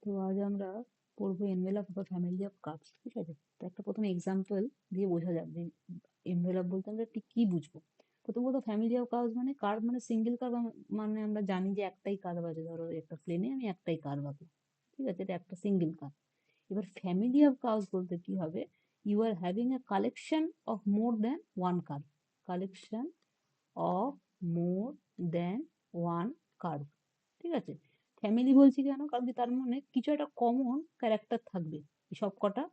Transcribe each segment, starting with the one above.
তো আজ আমরা পড়বো envelope of family of curves. ঠিক আছে, তো একটা প্রথমে এক্সাম্পল দিয়ে বোঝা যাবে যে এনভেলাপ বলতে আমরা ঠিক কি বুঝবো। প্রথমত ফ্যামিলি অফ কার্ভস মানে কার্ভ মানে সিঙ্গেল কার্ভ, মানে আমরা জানি যে একটাই কার্ভ আছে। ধরো একটা প্লেনে আমি একটাই কার্ভ আঁকলাম, ঠিক আছে, এটা একটা সিঙ্গেল কার্ভ। এবার ফ্যামিলি অফ কার্ভস বলতে কি হবে, you are having a collection of more than one curve, collection of more than one curve. ঠিক আছে, ফ্যামিলি বলছি কেন, কারণ কি তার মানে কিছু একটা কমন ক্যারেক্টার থাকবে সব কটা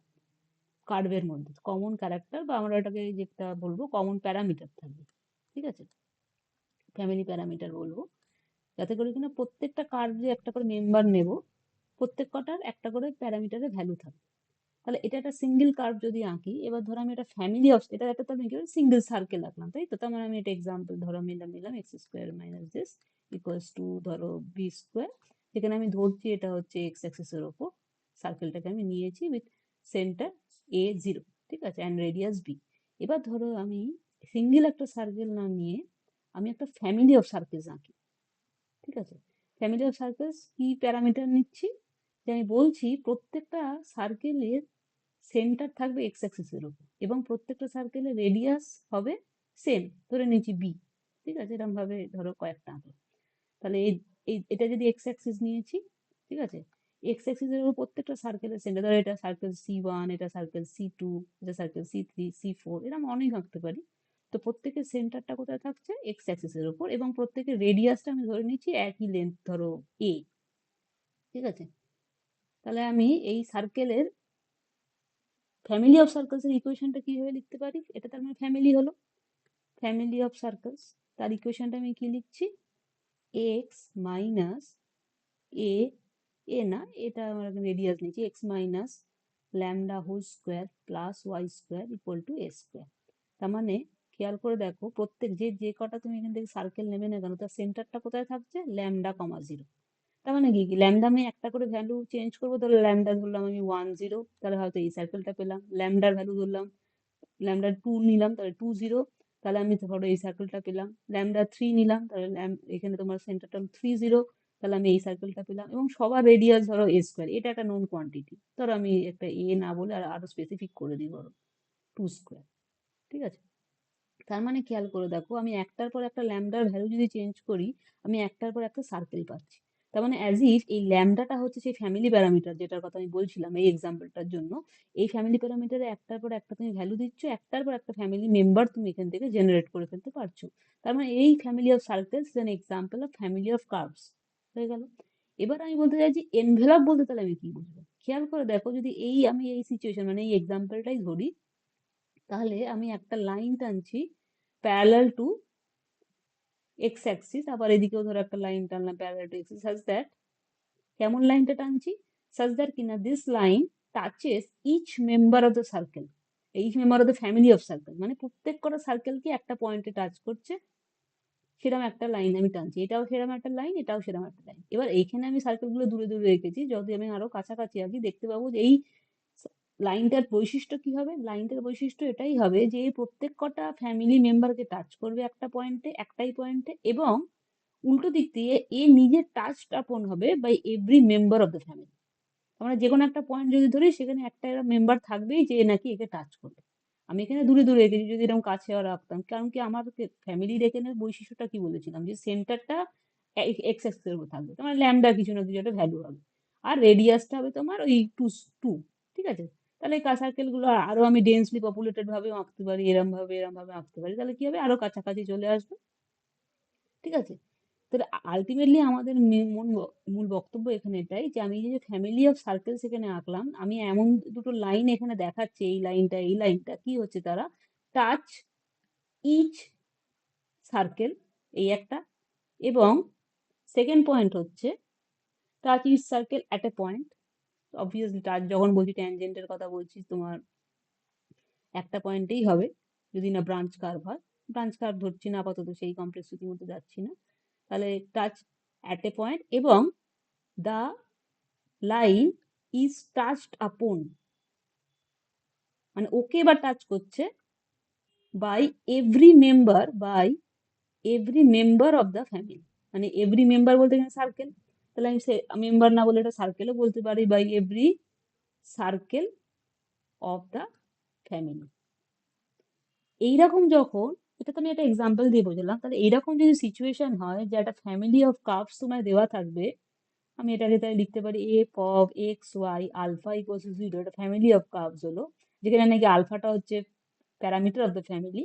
কার্ভের মধ্যে, কমন ক্যারেক্টার বা আমরা এটাকে যেটা বলবো কমন প্যারামিটার থাকবে। ঠিক আছে, ফ্যামিলি প্যারামিটার বলবো, যাতে করে কিনা প্রত্যেকটা কার্ভে একটা করে মেম্বার নেব, প্রত্যেক কটার একটা করে প্যারামিটারের ভ্যালু থাকবে। তাহলে এটা একটা সিঙ্গেল কার্ভ যদি আঁকি, এবার ধরো আমি একটা ফ্যামিলি অফ, এটা একটা তো আমি কি সিঙ্গেল সার্কেল আঁকলাম, তাই তো। তার মানে আমি এটা এক্সাম্পল ধরো নিলাম x square minus this equals to ধরো বি স্কোয়ার। যেখানে আমি ধরছি এটা হচ্ছে এক্স অ্যাক্সিসের ওপর সার্কেলটাকে আমি নিয়েছি উইথ সেন্টার A0, ঠিক আছে, অ্যান্ড রেডিয়াস বি। এবার ধরো আমি সিঙ্গেল একটা সার্কেল না নিয়ে আমি একটা ফ্যামিলি অফ সার্কেলস আঁকি। ঠিক আছে, ফ্যামিলি অফ সার্কেলস কি প্যারামিটার নিচ্ছি, যে আমি বলছি প্রত্যেকটা সার্কেলের সেন্টার থাকবে এক্স অ্যাক্সিসের উপর এবং প্রত্যেকটা সার্কেলের রেডিয়াস হবে সেম, ধরে নিচ্ছি বি। ঠিক আছে, এরকম ভাবে ধরো কয়েকটা আঁকলো। তাহলে এটা যদি এক্স অ্যাক্সিস নিয়েছি, ঠিক আছে, এক্স অ্যাক্সিসের উপর প্রত্যেকটা সার্কেলের সেন্টার, ধরো এটা সার্কেল C1, এটা সার্কেল C2, এটা সার্কেল C3, C4, এরকম অনেক আঁকতে পারি। তো প্রত্যেকের সেন্টারটা কোথায় থাকছে, এক্স অ্যাক্সিসের উপর, এবং প্রত্যেকের রেডিয়াসটা আমি ধরে নিচ্ছি একই লেন্থ, ধরো A। ঠিক আছে, তাহলে আমি এই সার্কেলের ফ্যামিলি অফ সার্কেলস এর ইকুয়েশনটা কিভাবে লিখতে পারি, এটা তার মানে ফ্যামিলি হলো, ফ্যামিলি অফ সার্কেলস। তার ইকুয়েশনটা আমি কি লিখছি, এক্স মাইনাস এ, এ না, এটা আমরা রেডিয়াস নিচ্ছি, x minus lambda whole square plus y square equal to a square. তার মানে খেয়াল করে দেখো, প্রত্যেক যে কটা তুমি এখান থেকে সার্কেল নেবে না কেন, তার সেন্টারটা কোথায় থাকছে, ল্যামডা কমা জিরো। তার মানে কি ল্যামডা আমি একটা করে ভ্যালু চেঞ্জ করবো, ধরো ল্যামডা ধরলাম আমি 1 0, তাহলে হয়তো এই সার্কেলটা পেলাম। ল্যামডার ভ্যালু ধরলাম, ল্যামডা 2 নিলাম, তাহলে 2 0, তাহলে আমি ধরো এই সার্কেলটা পেলাম। ল্যামডা 3 নিলাম, তাহলে এখানে তোমার সেন্টারটা 3 0, তাহলে আমি এই সার্কেলটা পেলাম। এবং সবার রেডিয়াস ধরো এ স্কোয়ার, এটা একটা নোন কোয়ান্টিটি, ধরো আমি একটা এ না বলে আরো স্পেসিফিক করে দিই, ধরো 2 স্কোয়ার। ঠিক আছে, তার মানে খেয়াল করে দেখো, আমি একটার পর একটা ল্যামডার ভ্যালু যদি চেঞ্জ করি, আমি একটার পর একটা সার্কেল পাচ্ছি। তার মানে অ্যাজ ইফ এই ল্যামডাটা হচ্ছে সেই ফ্যামিলি প্যারামিটার যেটার কথা আমি বলছিলাম এই এক্সাম্পলটার জন্য। এই ফ্যামিলি প্যারামিটারে একটার পর একটা তুমি ভ্যালু দিচ্ছ, একটার পর একটা ফ্যামিলি মেম্বার তুমি এখান থেকে জেনারেট করে ফেলতে পারছো। তার মানে এই family of circles is an example of family of curves. হয়ে গেল। এবার আমি বলতে চাইছি এনভেলপ বলতে তাহলে আমি কি বুঝবো, খেয়াল করে দেখো, যদি আমি এই সিচুয়েশন মানে এই এক্সাম্পলটাই ধরি, তাহলে আমি একটা লাইন টানছি প্যারালাল টু এক্স অ্যাক্সিস, আবার এদিকেও ধরো একটা লাইন টানলাম parallel to axis, such that, কেমন লাইনটা টানছি, সাজ দ্যাট কিনা this line touches each member of the circle, each member of the family of circle, মানে প্রত্যেক কটা সার্কেলকে একটা পয়েন্টে টাচ করছে, সেরকম একটা লাইন আমি টানছি। এটাও সেরকম একটা লাইন, এটাও সেরকম একটা লাইন। এবার এইখানে আমি সার্কেলগুলো দূরে দূরে রেখেছি, যদি আমি আরো কাছাকাছি আঁকি দেখতে পাবো যে এই লাইনটার বৈশিষ্ট্য কি হবে, লাইনটার বৈশিষ্ট্য এটাই হবে যে প্রত্যেক কটা ফ্যামিলি মেম্বারকে টাচ করবে একটা পয়েন্টে, একটাই পয়েন্টে, এবং উল্টো দিক দিয়ে এ নিজে টাচ আপন হবে by every member of the family. আমরা যে কোনো একটা পয়েন্ট যদি ধরি, সেখানে একটা মেম্বার থাকবেই যে নাকি একে টাচ করবে। আমি এখানে দূরে দূরে রেখেছি, যদি এরকম কাছে রাখতাম, কারণ কি আমার ফ্যামিলির এখানে বৈশিষ্ট্যটা কি বলেছিলাম, যে সেন্টারটা এক্স এক্সের উপর থাকবে, তোমার ল্যামডা কিছু না কিছু একটা ভ্যালু হবে, আর রেডিয়াসটা হবে তোমার ওই 2 2। ঠিক আছে, তাহলে এই সার্কেল গুলো আরো আমি ডেন্সলি পপুলেটেড ভাবে আঁকতে পারি, এরম ভাবে আঁকতে পারি, তাহলে কি হবে, আরো কাছাকাছি চলে আসবে। ঠিক আছে, তাহলে আলটিমেটলি আমাদের মূল বক্তব্য এখানে এটাই, যে আমি যে ফ্যামিলি অফ সার্কেলস এখানে আঁকলাম, আমি এমন দুটো লাইন এখানে দেখাচ্ছি, এই লাইনটা কি হচ্ছে, তারা টাচ ইচ সার্কেল, এই একটা, এবং সেকেন্ড পয়েন্ট হচ্ছে touch each circle at a point. Obviously touch যখন বলছি, ট্যানজেন্টের কথা বলছি, তোমার একটা পয়েন্টেই হবে, যদি না ব্রাঞ্চ কার্ভ হয়। ব্রাঞ্চ কার্ভ ধরছি না আপাতত, সেই কমপ্লেক্সিটির মধ্যে যাচ্ছি না। তাহলে টাচ অ্যাট এ পয়েন্ট, এবং the line is touched upon, মানে ওকে বা টাচ করছে by every member of the family. মানে এভরি মেম্বার বলতে এখানে সার্কেল, তাহলে আমি মেম্বার না বলে এটা সার্কেলও বলতে পারি, by every circle of the family. এইরকম যখন, এটা তো আমি একটা এক্সাম্পল দিয়ে বোঝালাম, তাহলে এইরকম যদি সিচুয়েশন হয় যে একটা ফ্যামিলি অফ কার্ভস তোমার দেওয়া থাকবে, আমি এটাকে তাই লিখতে পারি f of x y alpha equals to 0, এটা ফ্যামিলি অফ কার্ভস হলো, যেখানে নাকি আলফাটা হচ্ছে প্যারামিটার অফ দ্য ফ্যামিলি।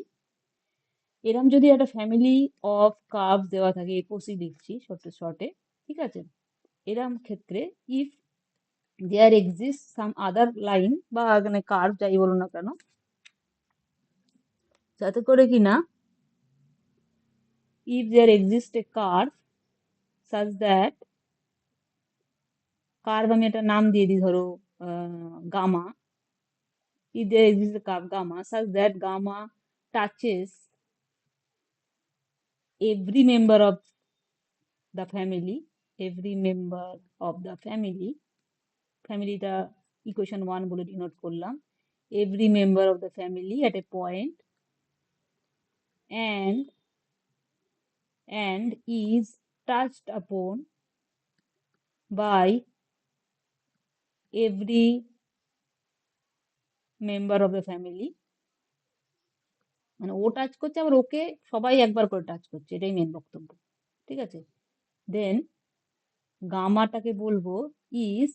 এরকম যদি একটা ফ্যামিলি অফ কার্ভস দেওয়া থাকে, এফওসি লিখছি শর্টে, ঠিক আছে, এরম ক্ষেত্রে if there exist some other line বা এখানে কার্ভ যাই বলো না কেন, যাতে করে কিনা if there exists a curve such that, curve আমি একটা নাম দিয়ে দিই, ধরো gamma, if there exists a curve gamma such that gamma touches every member of the family, every member of the family, ফ্যামিলিটা ইকুয়েশন 1 বলে ডিনোট করলাম, every member of the family at a point and is touched upon by every member of the family, মানে ও touch করছে আবার ওকে সবাই একবার করে touch করছে, এটাই মেন বক্তব্য, ঠিক আছে। দেন গামাটাকে বলবো is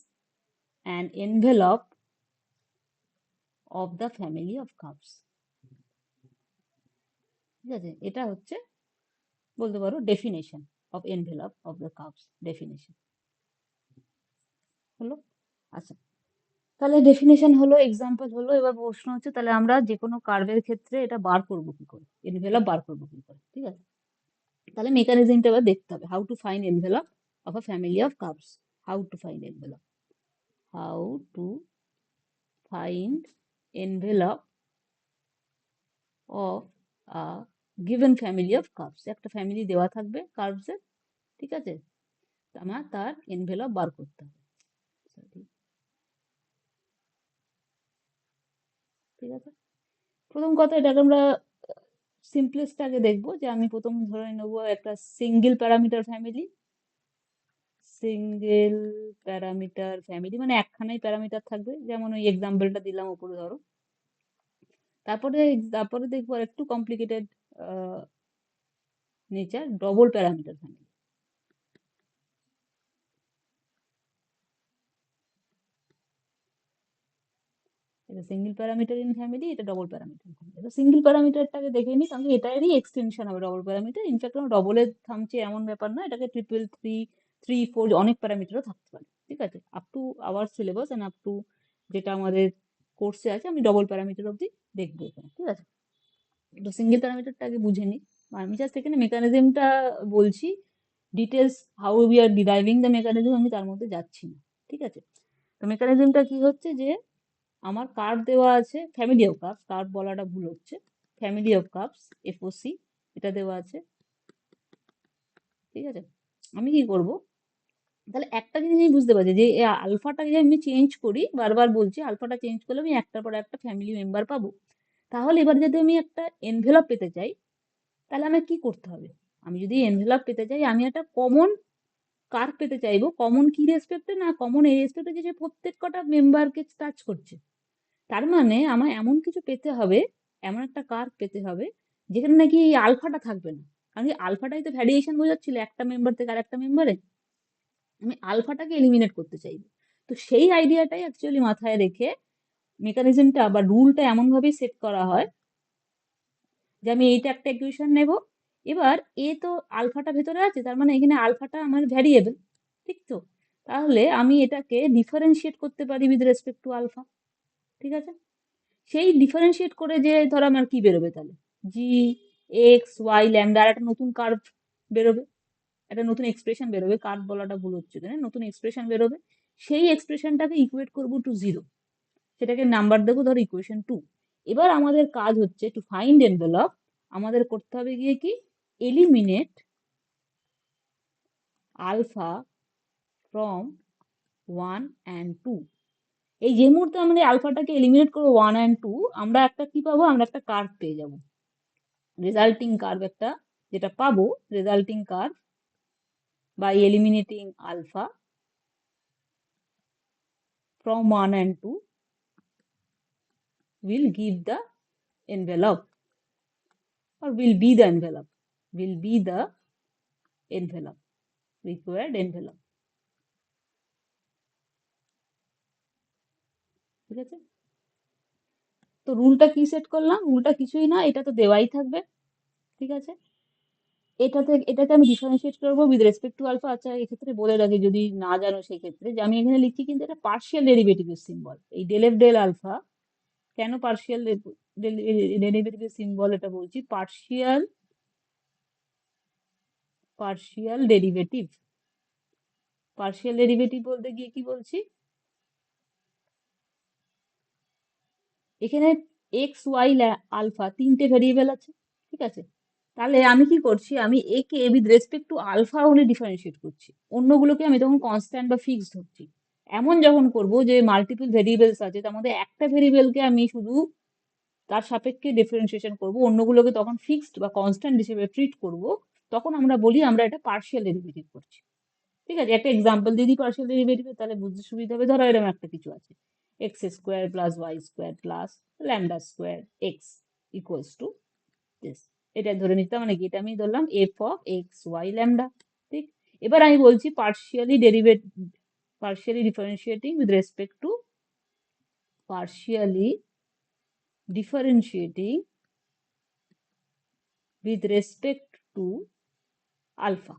an envelope of the family of curves, ঠিক আছে। এটা হচ্ছে বলতে পারো definition of envelope of the curves, definition হলো। আচ্ছা, তাহলে ডেফিনেশন হলো, এক্সাম্পল হলো, এবার প্রশ্ন হচ্ছে তাহলে আমরা যে কোনো কার্ভের ক্ষেত্রে এটা বার করবো কি করে, এনভেলপ বার করবো কি করে, ঠিক আছে। তাহলে মেকানিজমটা এবার দেখতে হবে, how to find envelope of a family of curves, how to find envelope, how to find envelope of a given family of curves, একটা ফ্যামিলি দেওয়া থাকবে কার্ভস এর, ঠিক আছে, আমার তার এনভেলপ বার করতে হবে, ঠিক আছে। প্রথম কথা, এটাকে আমরা সিম্পলেস্ট আগে দেখবো, যে আমি প্রথম ধরে নেবো একটা single parameter family, single parameter family মানে একখানাই প্যারামিটার থাকবে, যেমন ওই এক্সাম্পলটা দিলাম উপরে ধরো। তারপরে তারপরে দেখবো একটু complicated nature, double parameter family, এটা সিঙ্গেল প্যারামিটার ইন ফ্যামিলি, এটা ডবল প্যারামিটার ফ্যামিলি। এবার সিঙ্গেল প্যারামিটারটাকে দেখে নিই, কারণ এটারই এক্সটেনশন হবে ডবল প্যারামিটার। ইনফ্যাক্ট আমরা ডবলে থামছে এমন ব্যাপার না, এটাকে ট্রিপল, 3, 3, 4 অনেক প্যারামিটারও থাকতে পারে, ঠিক আছে। Up to our syllabus end up to যেটা আমাদের কোর্সে আছে, আমি ডবল প্যারামিটার অব্দি দেখবো এখানে, ঠিক আছে। তো সিঙ্গেল প্যারামিটারটা আগে বুঝে নিই, আমি জাস্ট এখানে মেকানিজমটা বলছি, details how we are ডিরাইভিং the mechanism আমি তার মধ্যে যাচ্ছি না, ঠিক আছে। তো মেকানিজমটা কি হচ্ছে, যে আমার কার্ভ দেওয়া আছে, ফ্যামিলি অফ কার্ভস, কার্ভ বলাটা ভুল হচ্ছে, ফ্যামিলি অফ কার্ভস এফওসি এটা দেওয়া আছে, ঠিক আছে। আমি কি করব, তাহলে একটা জিনিস আমি বুঝতে পারছি, যে আলফাটা যদি আমি চেঞ্জ করি, বারবার বলছি আলফাটা চেঞ্জ করলে আমি একটার পর একটা ফ্যামিলি মেম্বার পাবো। তাহলে এবার যদি আমি একটা এনভেলপ পেতে চাই, তাহলে আমার কি করতে হবে, আমি যদি এনভেলপ পেতে চাই, আমি একটা কমন কার্ভ পেতে চাইবো, কমন কি রেসপেক্টে না, কমন এই রেসপেক্টে যে সে প্রত্যেক কটা মেম্বারকে টাচ করছে। তার মানে আমার এমন কিছু পেতে হবে, এমন একটা কার্ভ পেতে হবে যেখানে নাকি এই আলফাটা থাকবে না, কারণ কি আলফাটাই তো ভ্যারিয়েশন বোঝাচ্ছিল একটা মেম্বার থেকে আরেকটা মেম্বারে, আমি আলফাটাকে এলিমিনেট করতে চাইবো। তো সেই আইডিয়াটাই অ্যাকচুয়ালি মাথায় রেখে মেকানিজমটা বা রুলটা এমন ভাবে সেট করা হয়, যে আমি এইটা একটা ইকুয়েশন নেব, এবার এ তো আলফাটা ভেতরে আছে, তার মানে এখানে আলফাটা আমার ভ্যারিয়েবল, ঠিক তো, তাহলে আমি এটাকে ডিফারেন্সিয়েট করতে পারি উইথ রেসপেক্ট টু আলফা, ঠিক আছে। সেই ডিফারেন্সিয়েট করে যে ধরো আমার কি বেরোবে, তাহলে জি এক্স ওয়াই ল্যামডা, আর একটা নতুন কার্ভ বেরোবে, একটা নতুন এক্সপ্রেশন বেরোবে, কার্ভ বলাটা ভুল হচ্ছে এখানে, নতুন এক্সপ্রেশন বেরোবে, সেই এক্সপ্রেশনটাকে ইকুয়েট করবো টু 0, সেটাকে নাম্বার দেবো ধরো ইকুয়েশন 2। এবার আমাদের কাজ হচ্ছে টু ফাইন্ড এনভেলপ, আমাদের করতে হবে গিয়ে কি, এলিমিনেট আলফা ফ্রম 1 and 2। এই যে মুহূর্তে আমরা আলফাটাকে এলিমিনেট করবো 1 and 2, আমরা একটা কি পাবো, আমরা একটা কার্ভ পেয়ে যাবো, রেজাল্টিং কার্ভ একটা যেটা পাবো, resulting curve by eliminating alpha from 1 and 2 will give the envelope, or will be the envelope, will be the envelope, required envelope. ঠিক আছে, তো রুলটা কি সেট করলাম? রুলটা কিছুই না, এটা তো দেওয়াই থাকবে। ঠিক আছে, এটাকে আমি ডিফারেন্সিয়েট করবো উইথ রেসপেক্ট টু আলফা। আচ্ছা, এক্ষেত্রে বলে রাখি যদি না জানো সেই ক্ষেত্রে, যে আমি এখানে লিখছি কিন্তু এটা পার্শিয়াল ডেরিভেটিভের সিম্বল। এই ডেল এফ ডেল আলফা কেন পার্শিয়াল ডেরিভেটিভের সিম্বল এটা বলছি, পার্শিয়াল ডেরিভেটিভ। পার্শিয়াল ডেরিভেটিভ বলতে গিয়ে কি বলছি, এখানে এক্স ওয়াই আলফা তিনটে ভেরিয়েবল আছে। ঠিক আছে, তাহলে আমি কি করছি, আমি এ কে with respect to alpha only differentiate করছি, অন্যগুলোকে আমি তখন কনস্ট্যান্ট বা ফিক্সড ধরছি। এমন যখন করব যে মাল্টিপল ভেরিয়েবলস আছে, তার মধ্যে একটা ভেরিয়েবলকে আমি শুধু তার সাপেক্ষে ডিফারেন্সিয়েশন করব, অন্যগুলোকে তখন ফিক্সড বা কনস্ট্যান্ট হিসেবে ট্রিট করব, তখন আমরা বলি আমরা এটা পার্শিয়াল ডেরিভেটিভ করছি। ঠিক আছে, একটা এক্সাম্পল দিয়ে দিই পার্শিয়াল ডেরিভেটিভ, তাহলে বুঝতে সুবিধা হবে। ধরো এরকম একটা কিছু আছে, x square plus y square plus lambda square x equals to this. এটা ধরে নিতে, মানে কি, এটা আমি ধরলাম f of x y lambda. ঠিক, এবার আমি বলছি partially differentiating with respect to partially differentiating with respect to alpha,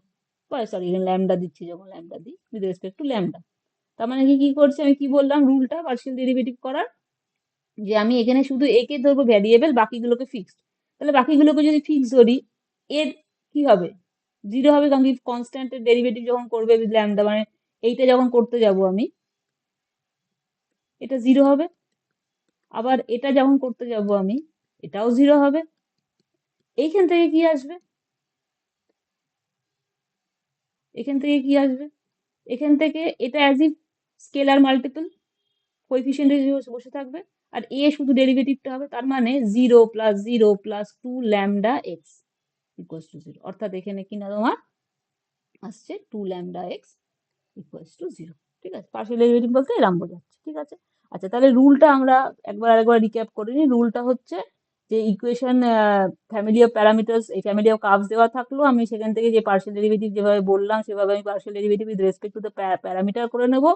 sorry lambda দিচ্ছি, যখন ল্যামডা দিই উইথ রেসপেক্ট টু ল্যামডা। তার মানে কি করছি, আমি কি বললাম রুলটা পার্শিয়াল ডেরিভেটিভ করার, যে আমি এখানে শুধু একে ধরবো ভ্যারিয়েবল, বাকিগুলোকে ফিক্সড। তাহলে বাকিগুলোকে যদি ফিক্স ধরি, এর কি হবে, জিরো হবে, কারণ কি কনস্ট্যান্টের ডেরিভেটিভ যখন করবে উইথ ল্যামডা, মানে এইটা যখন করতে যাব আমি, এটা জিরো হবে। আবার এটা যখন করতে যাব আমি, এটাও জিরো হবে। এইখান থেকে কি আসবে, এখান থেকে কি আসবে, এখান থেকে এটা as if scalar multiple coefficient বসে থাকবে, আর এ শুধু ডেরিভেটিভটা হবে, তার মানে 0 + 0 + 2 ল্যামডা এক্স ইকুয়ালস টু 0। অর্থাৎ এখানে কিনা তোমার আসছে 2 ল্যামডা এক্স ইকুয়ালস টু 0। ঠিক আছে, পার্শিয়াল ডেরিভেটিভ বলতে এরকম বোঝাচ্ছে। ঠিক আছে, আচ্ছা তাহলে রুলটা আমরা আরেকবার রিক্যাপ করে নিই। রুলটা হচ্ছে যে ইকুয়েশন ফ্যামিলি অফ প্যারামিটার্স, এই ফ্যামিলি অফ কার্ভস দেওয়া থাকলো, আমি সেখান থেকে যে পার্শিয়াল ডেরিভেটিভ যেভাবে বললাম সেভাবে আমি partial derivative with respect to the parameter করে নেব।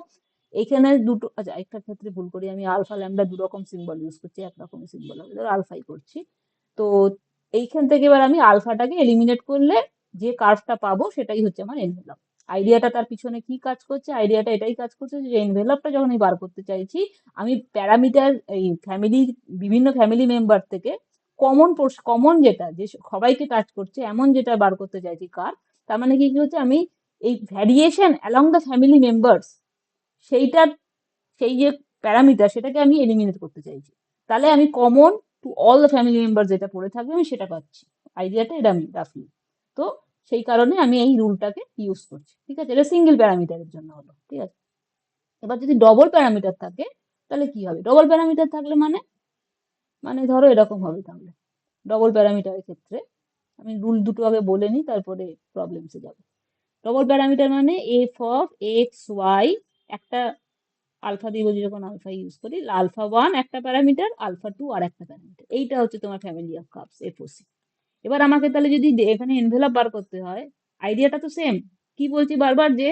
এইখানে দুটো, আচ্ছা একটা ক্ষেত্রে ভুল করি, আমি আলফা ল্যামডা দু রকম সিম্বল ইউজ করছি, একরকম সিম্বল হবে, ধরো আলফাই করছি। তো এইখান থেকে এবার আমি আলফাটাকে এলিমিনেট করলে যে কার্ভটা পাবো সেটাই হচ্ছে আমার এনভেলপ। আইডিয়াটা তার পিছনে কি কাজ করছে, আইডিয়াটা এটাই কাজ করছে যে এনভেলপটা যখন আমি বার করতে চাইছি, আমি প্যারামিটার এই ফ্যামিলি, বিভিন্ন ফ্যামিলি মেম্বার থেকে কমন যেটা, যে সবাইকে টাচ করছে এমন যেটা বার করতে চাইছি কার, তার মানে কি হচ্ছে, আমি এই variation along the family members, সেইটার সেই যে প্যারামিটার সেটাকে আমি এলিমিনেট করতে চাইছি। তাহলে আমি common to all the family member যেটা পড়ে থাকবে আমি সেটা পাচ্ছি। আইডিয়াটা এটা আমি রাফলি, তো সেই কারণে আমি এই রুলটাকে ইউজ করছি। ঠিক আছে, এটা সিঙ্গেল প্যারামিটারের জন্য হলো। ঠিক আছে, এবার যদি ডবল প্যারামিটার থাকে তাহলে কি হবে, ডবল প্যারামিটার থাকলে মানে, ধরো এরকম হবে। তাহলে ডবল প্যারামিটারের ক্ষেত্রে আমি রুল দুটো আগে বলে নিই, তারপরে প্রবলেমসে যাবো। ডবল প্যারামিটার মানে এফ অফ এক্স ওয়াই, একটা আলফা দিয়ে বলছি যখন আলফা ইউজ করি, আলফা ওয়ান একটা প্যারামিটার, আলফা টু আর একটা প্যারামিটার, এইটা হচ্ছে তোমার ফ্যামিলি অফ কার্ভস এফওসি। এবার আমাকে তাহলে যদি এখানে এনভেলপ বার করতে হয়, আইডিয়াটা তো সেম। কি বলছি বারবার, যে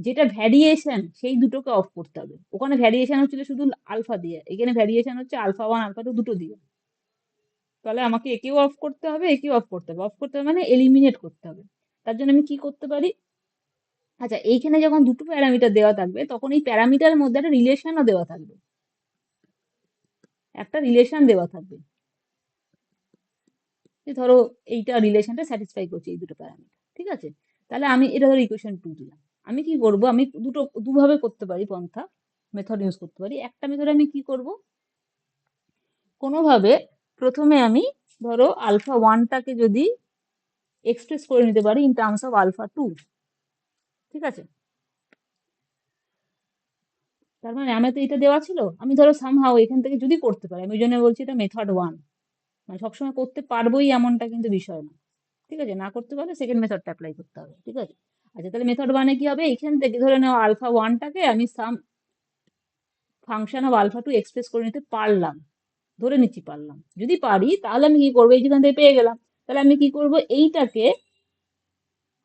যেটা ভ্যারিয়েশন সেই দুটোকে অফ করতে হবে। ওখানে ভ্যারিয়েশন হচ্ছিল শুধু আলফা দিয়ে, এখানে ভ্যারিয়েশন হচ্ছে আলফা ওয়ান আলফা টু দুটো দিয়ে। তাহলে আমাকে একেও অফ করতে হবে, একেও অফ করতে হবে। অফ করতে হবে মানে এলিমিনেট করতে হবে। তার জন্য আমি কি করতে পারি, আচ্ছা এইখানে যখন দুটো প্যারামিটার দেওয়া থাকবে তখন এই প্যারামিটারের মধ্যে একটা রিলেশনও দেওয়া থাকবে, একটা রিলেশন দেওয়া থাকবে, যে ধরো এইটা রিলেশনটা স্যাটিসফাই করছে এই দুটো প্যারামিটার। ঠিক আছে, তাহলে আমি এটা ধরো ইকুয়েশন 2 দিলাম। আমি কি করব, আমি দুভাবে করতে পারি, পন্থা মেথড ইউজ করতে পারি। একটা মেথড আমি কি করব, কোনোভাবে প্রথমে আমি ধরো আলফা ওয়ানটাকে যদি এক্সপ্রেস করে নিতে পারি in terms of alpha two. ঠিক আছে, তার মানে আমার তো এটা দেওয়া ছিল, আমি ধরো সামহাও এখান থেকে যদি করতে পারি, আমি ওই জন্য বলছি এটা মেথড ওয়ান, মানে সবসময় করতে পারবোই এমনটা কিন্তু বিষয় না। ঠিক আছে, না করতে পারলে সেকেন্ড মেথডটা অ্যাপ্লাই করতে হবে। ঠিক আছে, আচ্ছা, তাহলে মেথড ওয়ানে কি হবে, এখান থেকে ধরে নাও আলফা ওয়ানটাকে আমি some function of alpha to express করে নিতে পারলাম, ধরে নিচ্ছি পারলাম, যদি পারি তাহলে আমি কি করবো, এই যেখান থেকে পেয়ে গেলাম, তাহলে আমি কি করব, এইটাকে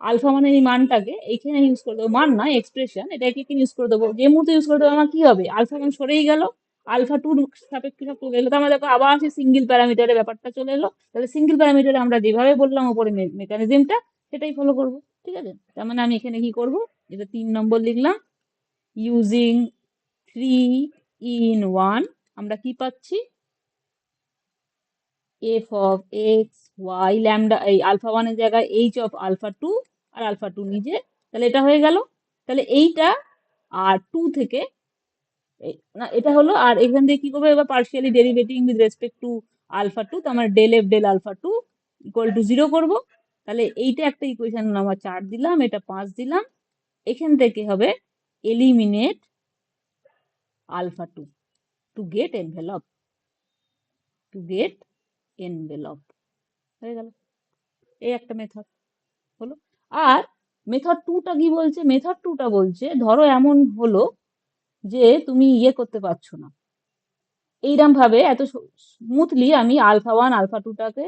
আলফা মানে এই মানটাকে এইখানে ইউজ করে দেবো, মান না এক্সপ্রেশন, এটাকে ইউজ করে দেবো, যে মুহূর্তে ইউজ করে দেবো আমার কি হবে, আলফা মান সরেই গেল, আলফা টুর সাপেক্ষে সব চলে এলো, তো আমরা দেখো আবার সেই সিঙ্গেল প্যারামিটারের ব্যাপারটা চলে এলো, তাহলে সিঙ্গেল প্যারামিটারে আমরা যেভাবে বললাম উপরে মেকানিজমটা সেটাই ফলো করব। ঠিক আছে, তার মানে আমি এখানে কি করব, এটা 3 নম্বর লিখলাম, ইউজিং 3 in 1 আমরা কি পাচ্ছি, f of x y lambda, এই আলফা ওয়ানের জায়গায় এইচ অফ আলফা টু, আর আলফা টু নিজে, তাহলে এটা হয়ে গেল, তাহলে এইটা আর টু থেকে না এটা হলো, আর এখান থেকে কি করবো এবার, partially deriving with respect to alpha two, তো আমার del f del alpha two equal to 0 করবো, তাহলে এইটা একটা ইকুয়েশন নাম্বার 4 দিলাম, এটা 5 দিলাম, এখান থেকে হবে eliminate alpha two to get envelope, to get envelope হয়ে গেল, এই একটা মেথড হলো। আর মেথড টুটা কি বলছে, মেথড টুটা বলছে ধরো এমন হলো যে তুমি ইয়ে করতে পারছো না, এইরকম ভাবে এত স্মুথলি আমি আলফা ওয়ান আলফা টুটাকে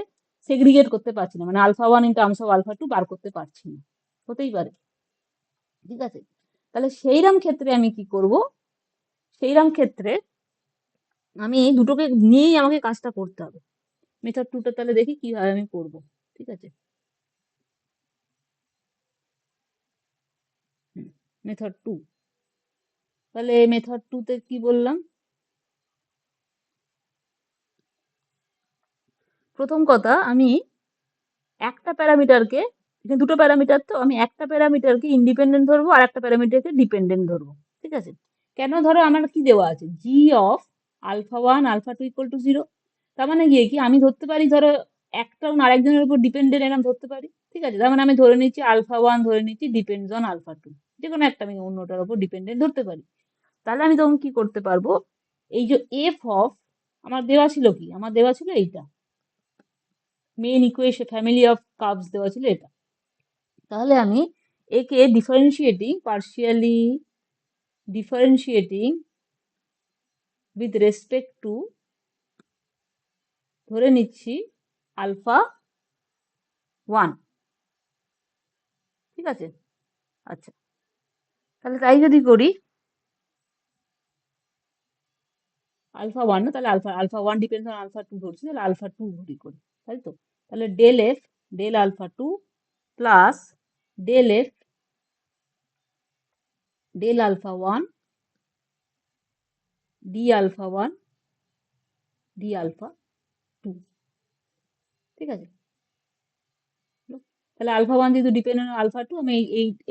সেগ্রিগেট করতে পারছি না, মানে alpha one in terms of alpha two বার করতে পারছি না, হতেই পারে। ঠিক আছে, তাহলে সেইরকম ক্ষেত্রে আমি কি করব, সেইরকম ক্ষেত্রে আমি দুটোকে নিয়েই আমাকে কাজটা করতে হবে, মেথড টুটা তাহলে দেখি কিভাবে আমি করব। ঠিক আছে, মেথড টু, তাহলে মেথড টুতে কি বললাম, প্রথম কথা আমি একটা প্যারামিটারকে, এখানে দুটো প্যারামিটার, তো আমি একটা প্যারামিটারকে ইন্ডিপেন্ডেন্ট ধরবো আর একটা প্যারামিটারকে ডিপেন্ডেন্ট ধরবো। ঠিক আছে, কেন, ধরো আমার কি দেওয়া আছে, g of alpha one alpha two equal to 0, তার মানে গিয়ে কি আমি ধরতে পারি, ধরো একটা আরেকজনের উপর ডিপেন্ডেন্ট এরকম ধরতে পারি। ঠিক আছে, তার মানে আমি ধরে নিচ্ছি আলফা ওয়ান ধরে নিচ্ছি ডিপেন্ডস অন আলফা টু, যে কোনো একটা আমি অন্যটার উপর ডিপেন্ডেন্ট ধরতে পারি। তাহলে আমি তখন কি করতে পারবো, এই যে এফ অফ আমার দেওয়া ছিল কি, আমার দেওয়া ছিল এইটা, main equation family of curves দেওয়া ছিল এটা, তাহলে আমি একে differentiating partially differentiating with respect two ধরে নিচ্ছি আলফা ওয়ান। ঠিক আছে, আচ্ছা, তাহলে তাই যদি করি, আলফা ওয়ান না, তাহলে alpha alpha one depends on alpha two ধরছি, তাহলে আলফা টু ধরি করি, তাই তো, তাহলে del f del alpha two plus del f del alpha one d alpha one d alpha two. ঠিক আছে, তাহলে আলফা ওয়ান যেহেতু ডিপেন্ডেন্ট অন আলফা টু, আমি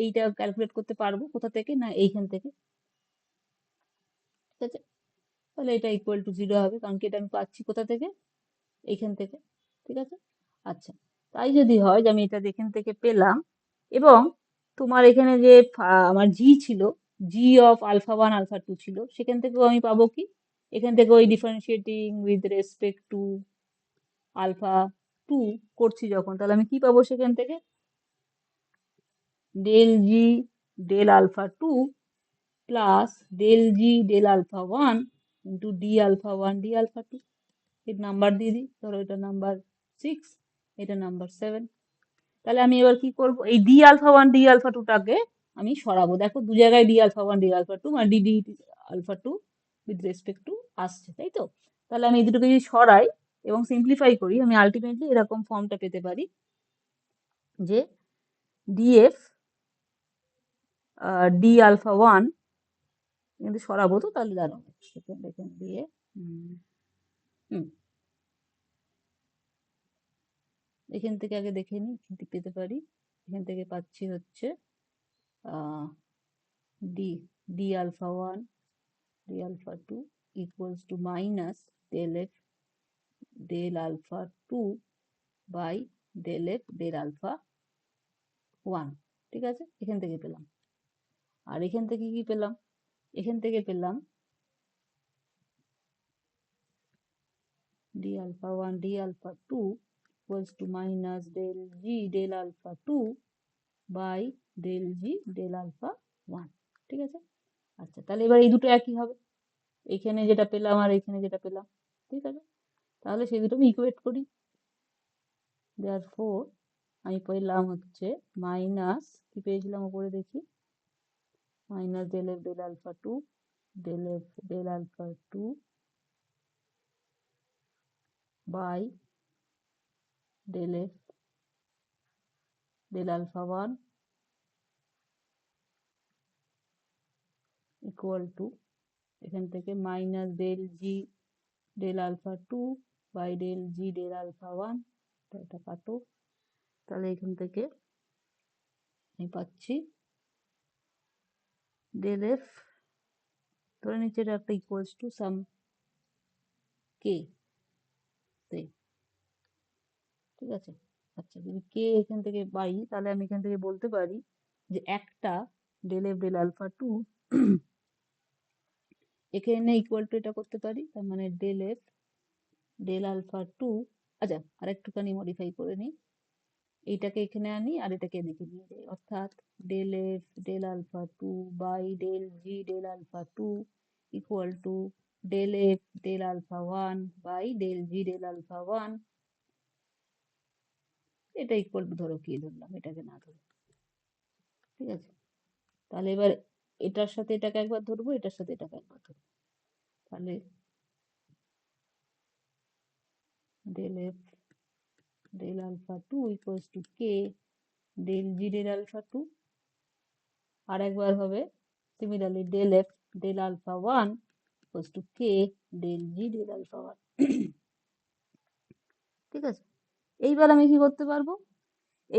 এইটা ক্যালকুলেট করতে পারবো কোথা থেকে, না এইখান থেকে। ঠিক আছে, তাহলে এটা ইকুয়াল টু 0 হবে, কারণ কি এটা আমি পাচ্ছি কোথা থেকে, এইখান থেকে। ঠিক আছে, আচ্ছা, তাই যদি হয় যে আমি এটা এখান থেকে পেলাম, এবং তোমার এখানে যে আমার জি ছিল, g of alpha one alpha two ছিল, সেখান থেকেও আমি পাবো কি, এখান থেকে ওই differentiating with respect to alpha two করছি যখন, তাহলে আমি কি পাবো সেখান থেকে, del g del alpha two plus del g del alpha one into d alpha one d alpha two. এর নাম্বার দিয়ে দিই, ধরো এটা নাম্বার 6, এটা নাম্বার 7। তাহলে আমি এবার কি করব, এই d alpha one d alpha টুটাকে আমি সরাবো, দেখো দু জায়গায় d alpha one d alpha two আর d d alpha two with respect to আসছে, তাই তো। তাহলে আমি এই দুটোকে যদি সরাই এবং সিম্পলিফাই করি, আমি আলটিমেটলি এরকম ফর্মটা পেতে পারি, যে ডিএফ ডি আলফা ওয়ান, কিন্তু সরাবো তো, তাহলে দাঁড়াবো সেকেন্ড এখান দিয়ে, হুম হুম, এখান থেকে আগে দেখে নিই কি পেতে পারি, এখান থেকে পাচ্ছি হচ্ছে d d alpha one d alpha two equals to minus del f del alpha two by del f del alpha one. ঠিক আছে, এখান থেকে পেলাম, আর এখান থেকে কি পেলাম, এখান থেকে পেলাম d alpha one d alpha two equals to minus del g del alpha two by del g del alpha 1। ঠিক আছে? আচ্ছা, তাহলে এবার এই দুটো একই হবে, এখানে যেটা পেলাম আর এখানে যেটা পেলাম। ঠিক আছে, তাহলে সেই দুটো আমি ইকুয়েট করি। দেয়ারফোর আমি পেলাম হচ্ছে মাইনাস, কি পেয়েছিলাম উপরে দেখি, minus del f del alpha 2 del f del alpha 2 by del f del alpha 1 equal to, এখান থেকে minus del g del alpha 2 by del g del alpha 1, এটা কাটো, তাহলে এখান থেকে আমি পাচ্ছি ডেল এফ, ধরে নিচ্ছি এটা একটা ইকুয়ালস টু সাম কে, ঠিক আছে? আচ্ছা, যদি কে এখান থেকে পাই তাহলে আমি এখান থেকে বলতে পারি যে একটা ডেল এফ ডেল আলফা 2 এখানে ইকুয়াল টু এটা করতে পারি, তার মানে ডেল এফ ডেল আলফা 2। আচ্ছা, আর একটুখানি মডিফাই করে নিই, এইটাকে এখানে আনি আর এটাকে এদিকে নিয়ে যাই, অর্থাৎ del f del alpha 2 by del g del alpha 2 equal to del f del alpha 1 by del g del alpha 1। এটা ইকুয়াল টু ধরো কি ধরলাম, এটাকে না ধরে। ঠিক আছে, তাহলে এবার এটার সাথে এটাকে একবার ধরবো, এটার সাথে এটাকে একবার ধরবো, তাহলে del f del alpha 2 equals to k del g del alpha 2, আর একবার হবে similarly del f del alpha 1 equals to k del g del alpha 1। ঠিক আছে, এইবার আমি কি করতে পারবো,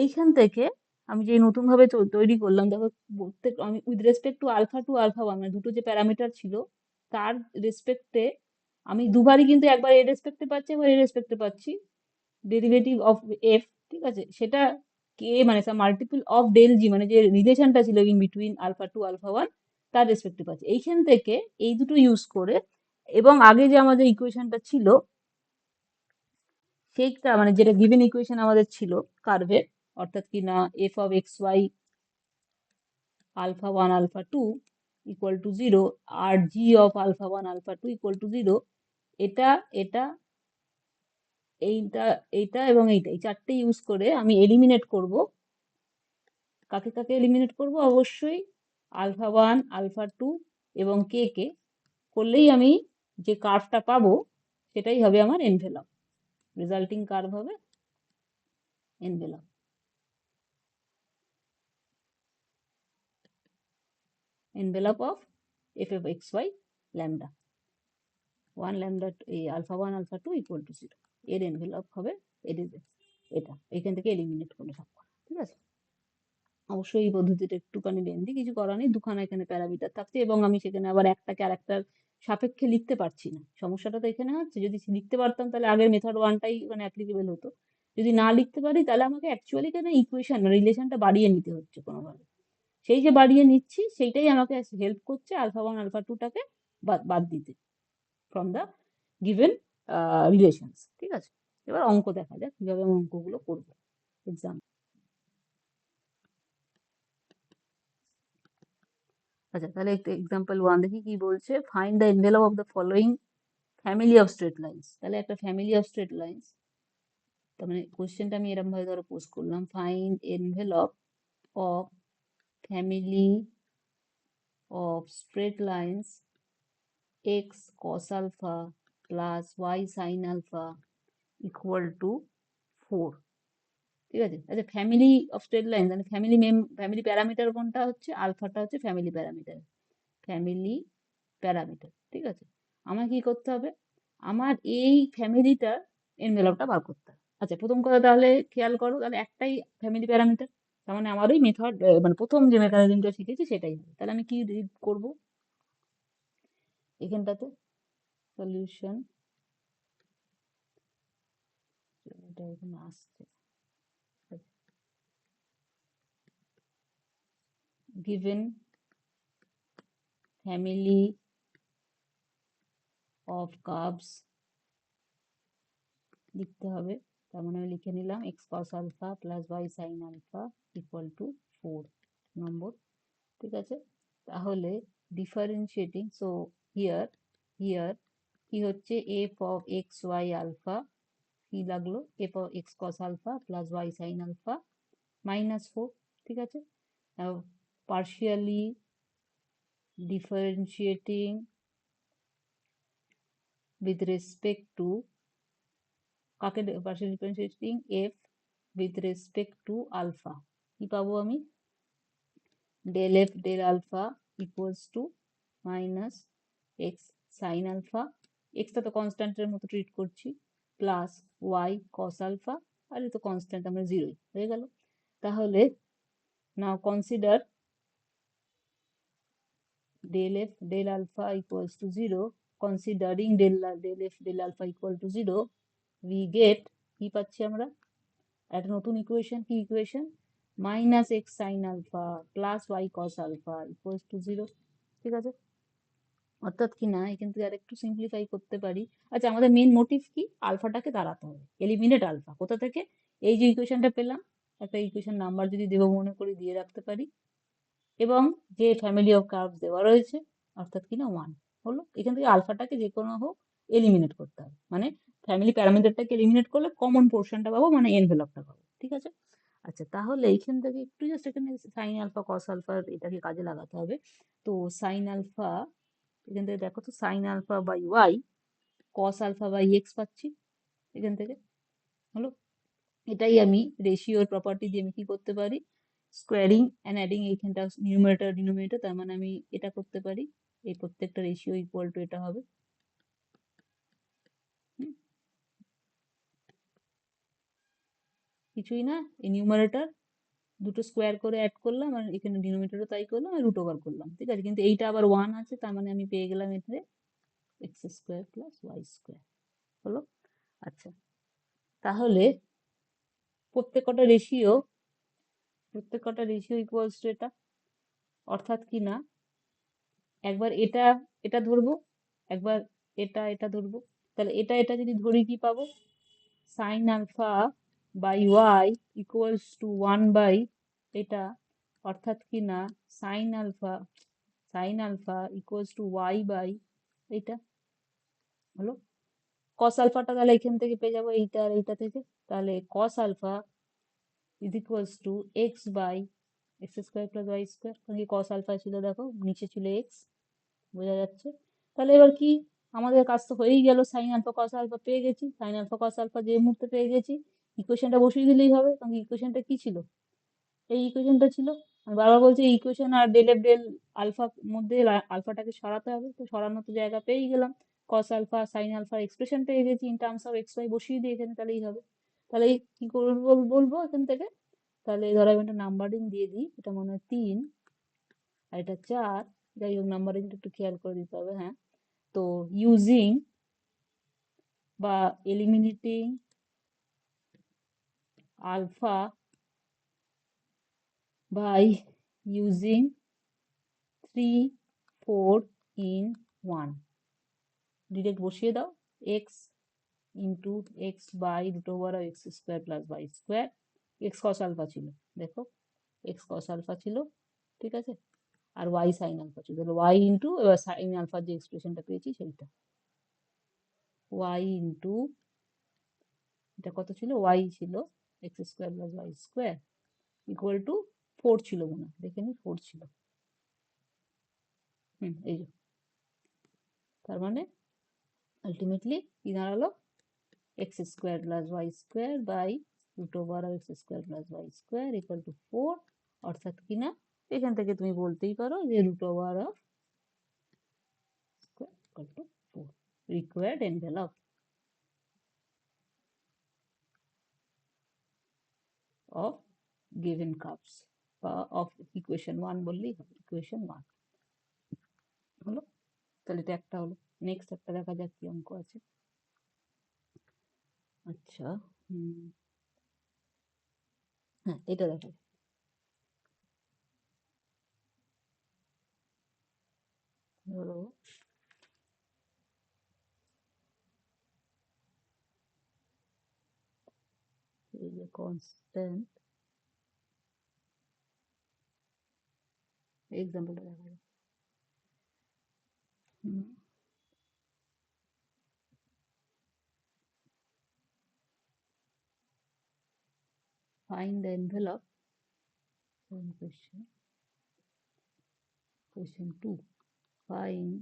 এইখান থেকে আমি যে নতুন ভাবে তৈরি করলাম, দেখো প্রত্যেক আমি with respect to alpha 2 alpha 1 মানে দুটো যে প্যারামিটার ছিল তার রেসপেক্টে আমি দুবারই কিন্তু একবার এর রেসপেক্টে পাচ্ছি, একবার এর রেসপেক্টে পাচ্ছি ডেরিভেটিভ অফ এফ। ঠিক আছে, সেটা কে মানে মাল্টিপল অফ ডেল জি মানে যে রিলেশনটা ছিল ইন বিটুইন আলফা 2 আলফা 1 তার রেসপেক্টে পাচ্ছি। এইখান থেকে এই দুটো ইউজ করে এবং আগে যে আমাদের ইকুয়েশনটা ছিল সেইটা মানে যেটা গিভেন ইকুয়েশন আমাদের ছিল কার্ভের, অর্থাৎ কি না f of x y alpha 1 alpha 2 equal to 0 আর g of alpha 1 alpha 2 equal to 0, এটা এটা এইটা এইটা এবং এইটা, এই চারটে ইউজ করে আমি এলিমিনেট করব। কাকে কাকে এলিমিনেট করব, অবশ্যই আলফা 1 আলফা 2 এবং কে কে করলেই আমি যে কার্ভটা পাবো সেটাই হবে আমার এনভেলপ, রেজাল্টিং কার্ভ হবে envelope. Envelope of f of x y lambda 1 lambda এই আলফা 1 আলফা 2 ইকুয়াল টু 0, এর এনভেলপ হবে এটা এখান থেকে এলিমিনেট করলে সব। ঠিক আছে, অবশ্যই এই পদ্ধতিটা একটুখানি লেন্দি, কিছু করার নেই, দুখানা এখানে প্যারামিটার থাকছে এবং আমি সেখানে আবার একটাকে আরেকটার সাপেক্ষে লিখতে পারছি না, সমস্যাটা তো এখানে হচ্ছে। যদি লিখতে পারতাম তাহলে আগের মেথড ওয়ানটাই মানে অ্যাপ্লিকেবল হতো, যদি না লিখতে পারি তাহলে আমাকে অ্যাকচুয়ালি কেন ইকুয়েশন রিলেশনটা বাড়িয়ে নিতে হচ্ছে কোনোভাবে, সেই যে বাড়িয়ে নিচ্ছি সেইটাই আমাকে হেল্প করছে আলফা 1 আলফা 2টাকে বাদ দিতে ফ্রম দ্য গিভেন রিলেশনস। ঠিক আছে, এবার অঙ্ক দেখা যাক কিভাবে আমি অঙ্কগুলো করবো। এক্সাম, আচ্ছা তাহলে একটু এক্সাম্পল 1 দেখি কি বলছে, find the envelope of the following family of straight lines. তাহলে একটা ফ্যামিলি অফ স্ট্রেট লাইন্স, তার মানে কোশ্চেনটা আমি এরকম ভাবে ধরো পোস্ট করলাম, find envelope of family of straight lines x cos alpha plus y sine alpha equal to 4। ঠিক আছে, আচ্ছা ফ্যামিলি অফ স্ট্রেট লাইন মানে ফ্যামিলি প্যারামিটার কোনটা হচ্ছে, আলফাটা হচ্ছে ফ্যামিলি প্যারামিটার, ফ্যামিলি প্যারামিটার। ঠিক আছে, আমার কি করতে হবে, আমার এই ফ্যামিলিটার এনভেলপটা বার করতে হবে। আচ্ছা প্রথম কথা তাহলে খেয়াল করো, তাহলে একটাই ফ্যামিলি প্যারামিটার, তার মানে আমার ওই মেথড মানে প্রথম যে মেকানিজমটা শিখেছি সেটাই হবে। তাহলে আমি কি রিড করব এখানটাতে, সলিউশন, এটা এখানে আসছে গিভেন ফ্যামিলি অফ কার্ভস লিখতে হবে, তার মানে আমি লিখে নিলাম x cos alpha plus y sine alpha equal to 4। Number, ঠিক আছে। তাহলে ডিফারেন্সিয়েটিং, সো হিয়ার হিয়ার কি হচ্ছে, f of x y alpha কি লাগলো, f of x cos alpha plus y sine alpha -4, ঠিক আছে। Partially differentiating with respect to কাকে partially differentiating f with respect to alpha, কি পাবো আমি, del f del alpha equals to minus x sin alpha, x টা তো কনস্ট্যান্টের মতো treat করছি, প্লাস y cos alpha, আর এই তো কনস্ট্যান্ট, আমরা জিরোই হয়ে গেল। তাহলে নাও consider del f del alpha equals to 0, considering del f del alpha equal to 0, we get কি পাচ্ছি আমরা, একটা নতুন ইকুয়েশন, কি equation, minus x sine alpha plus y cos alpha equals to 0, ঠিক আছে। অর্থাৎ কি না, এখান থেকে আরেকটু সিম্পলিফাই করতে পারি। আচ্ছা, আমাদের মেন মোটিভ কি, আলফাটাকে দাঁড়াতে হবে, এলিমিনেট আলফা, কোথা থেকে, এই যে ইকুয়েশনটা পেলাম, একটা ইকুয়েশন নাম্বার যদি দেবো মনে করি দিয়ে রাখতে পারি, এবং যে ফ্যামিলি অফ কার্ভস দেওয়া রয়েছে, অর্থাৎ কিনা 1 হলো, এখান থেকে আলফাটাকে যে কোনো হোক এলিমিনেট করতে হবে, মানে ফ্যামিলি প্যারামিটারটাকে এলিমিনেট করলে কমন পোর্শনটা পাবো, মানে এনভেলপটা পাবো, ঠিক আছে। আচ্ছা, তাহলে এইখান থেকে একটু জাস্ট এখানে সাইন আলফা কস আলফা এটাকে কাজে লাগাতে হবে। তো সাইন আলফা, এখান থেকে দেখো তো, sine alpha by y cos alpha by x পাচ্ছি এখান থেকে, হলো। এটাই আমি রেশিওর প্রপার্টি দিয়ে আমি কি করতে পারি, স্কোয়ারিং অ্যান্ড অ্যাডিং, এইখানটা নিউমারেটর ডিনোমিনেটর, তার মানে আমি এটা করতে পারি, এই প্রত্যেকটা রেশিও ইকুয়াল টু এটা হবে, কিছুই না, এই নিউমারেটর দুটো স্কোয়ার করে অ্যাড করলাম, আর এখানে ডিনোমিনেটরও তাই করলাম, আর রুট ওভার করলাম, ঠিক আছে। কিন্তু এইটা আবার 1 আছে, তার মানে আমি পেয়ে গেলাম এতে x square plus y square, হলো। আচ্ছা, তাহলে প্রত্যেক কটা রেশিও ইকুয়ালস টু এটা, অর্থাৎ কি না, একবার এটা এটা ধরবো, একবার এটা ধরবো, তাহলে এটা যদি ধরি কি পাবো, sine alpha by y equals to 1 by এটা, অর্থাৎ কি না, sine alpha equals to y by এটা, হলো। কস আলফাটা তাহলে এখান থেকে পেয়ে যাবো, এইটা আর এইটা থেকে, তাহলে cos alpha is equals to x by x square plus y square, কারণ কি কস আলফা ছিল, দেখো নিচে ছিল এক্স, বোঝা যাচ্ছে। তাহলে এবার কি, আমাদের কাজ তো হয়েই গেল, সাইন আলফা কস আলফা পেয়ে গেছি, সাইন আলফা কস আলফা যে মুহূর্তে পেয়ে গেছি, ইকুয়েশনটা বসিয়ে দিলেই হবে, কারণ ইকুয়েশনটা কি ছিল, এই ইকুয়েশনটা ছিল। আমি বারবার বলছি ইকুয়েশন আর ডেল এফ ডেল আলফা মধ্যে আলফাটাকে সরাতে হবে, তো সরানোর তো জায়গা পেয়েই গেলাম, cos alpha sine alpha expression পেয়ে গেছি in terms of x y, বসিয়ে দিয়ে এখানে তাহলেই হবে। তাহলে কি করবো বলবো এখান থেকে, তাহলে ধরো আমি একটা নাম্বারিং দিয়ে দিই, এটা মনে হয় 3 আর এটা 4, যাই হোক নাম্বারিংটা একটু খেয়াল করে দিতে হবে, হ্যাঁ। তো ইউজিং বা eliminating alpha by using 3 4 in 1, direct বসিয়ে দাও, x into x by root over x square plus y square, x cos alpha ছিল, দেখো এক্স কস আলফা ছিল, ঠিক আছে, আর ওয়াই সাইন আলফা ছিল, তাহলে ওয়াই ইন্টু, এবার সাইন আলফার যে এক্সপ্রেশনটা পেয়েছি সেইটা, ওয়াই ইন্টু, এটা কত ছিল, ওয়াই ছিল x square plus y square equal to 4 ছিল মনে হয়, দেখে নি 4 ছিল, এই যে, তার মানে আলটিমেটলি কি দাঁড়ালো, x square plus y square by root over x square plus y square equal to 4, অর্থাৎ কি না, এখান থেকে তুমি বলতেই পারো যে root over of square equal to 4, required envelope of given curves, বা অফ ইকুয়েশন 1 বললেই হবে, ইকুয়েশন 1, হলো। তাহলে এটা একটা হলো, নেক্সট একটা দেখা যাক কি অঙ্ক আছে। আচ্ছা, হ্যাঁ এটা দেখা যাক, ধরো এই যে কনস্ট্যান্ট এক্সাম্পলটা দেখা যাক। Find the envelope. Same question. Question 2. Find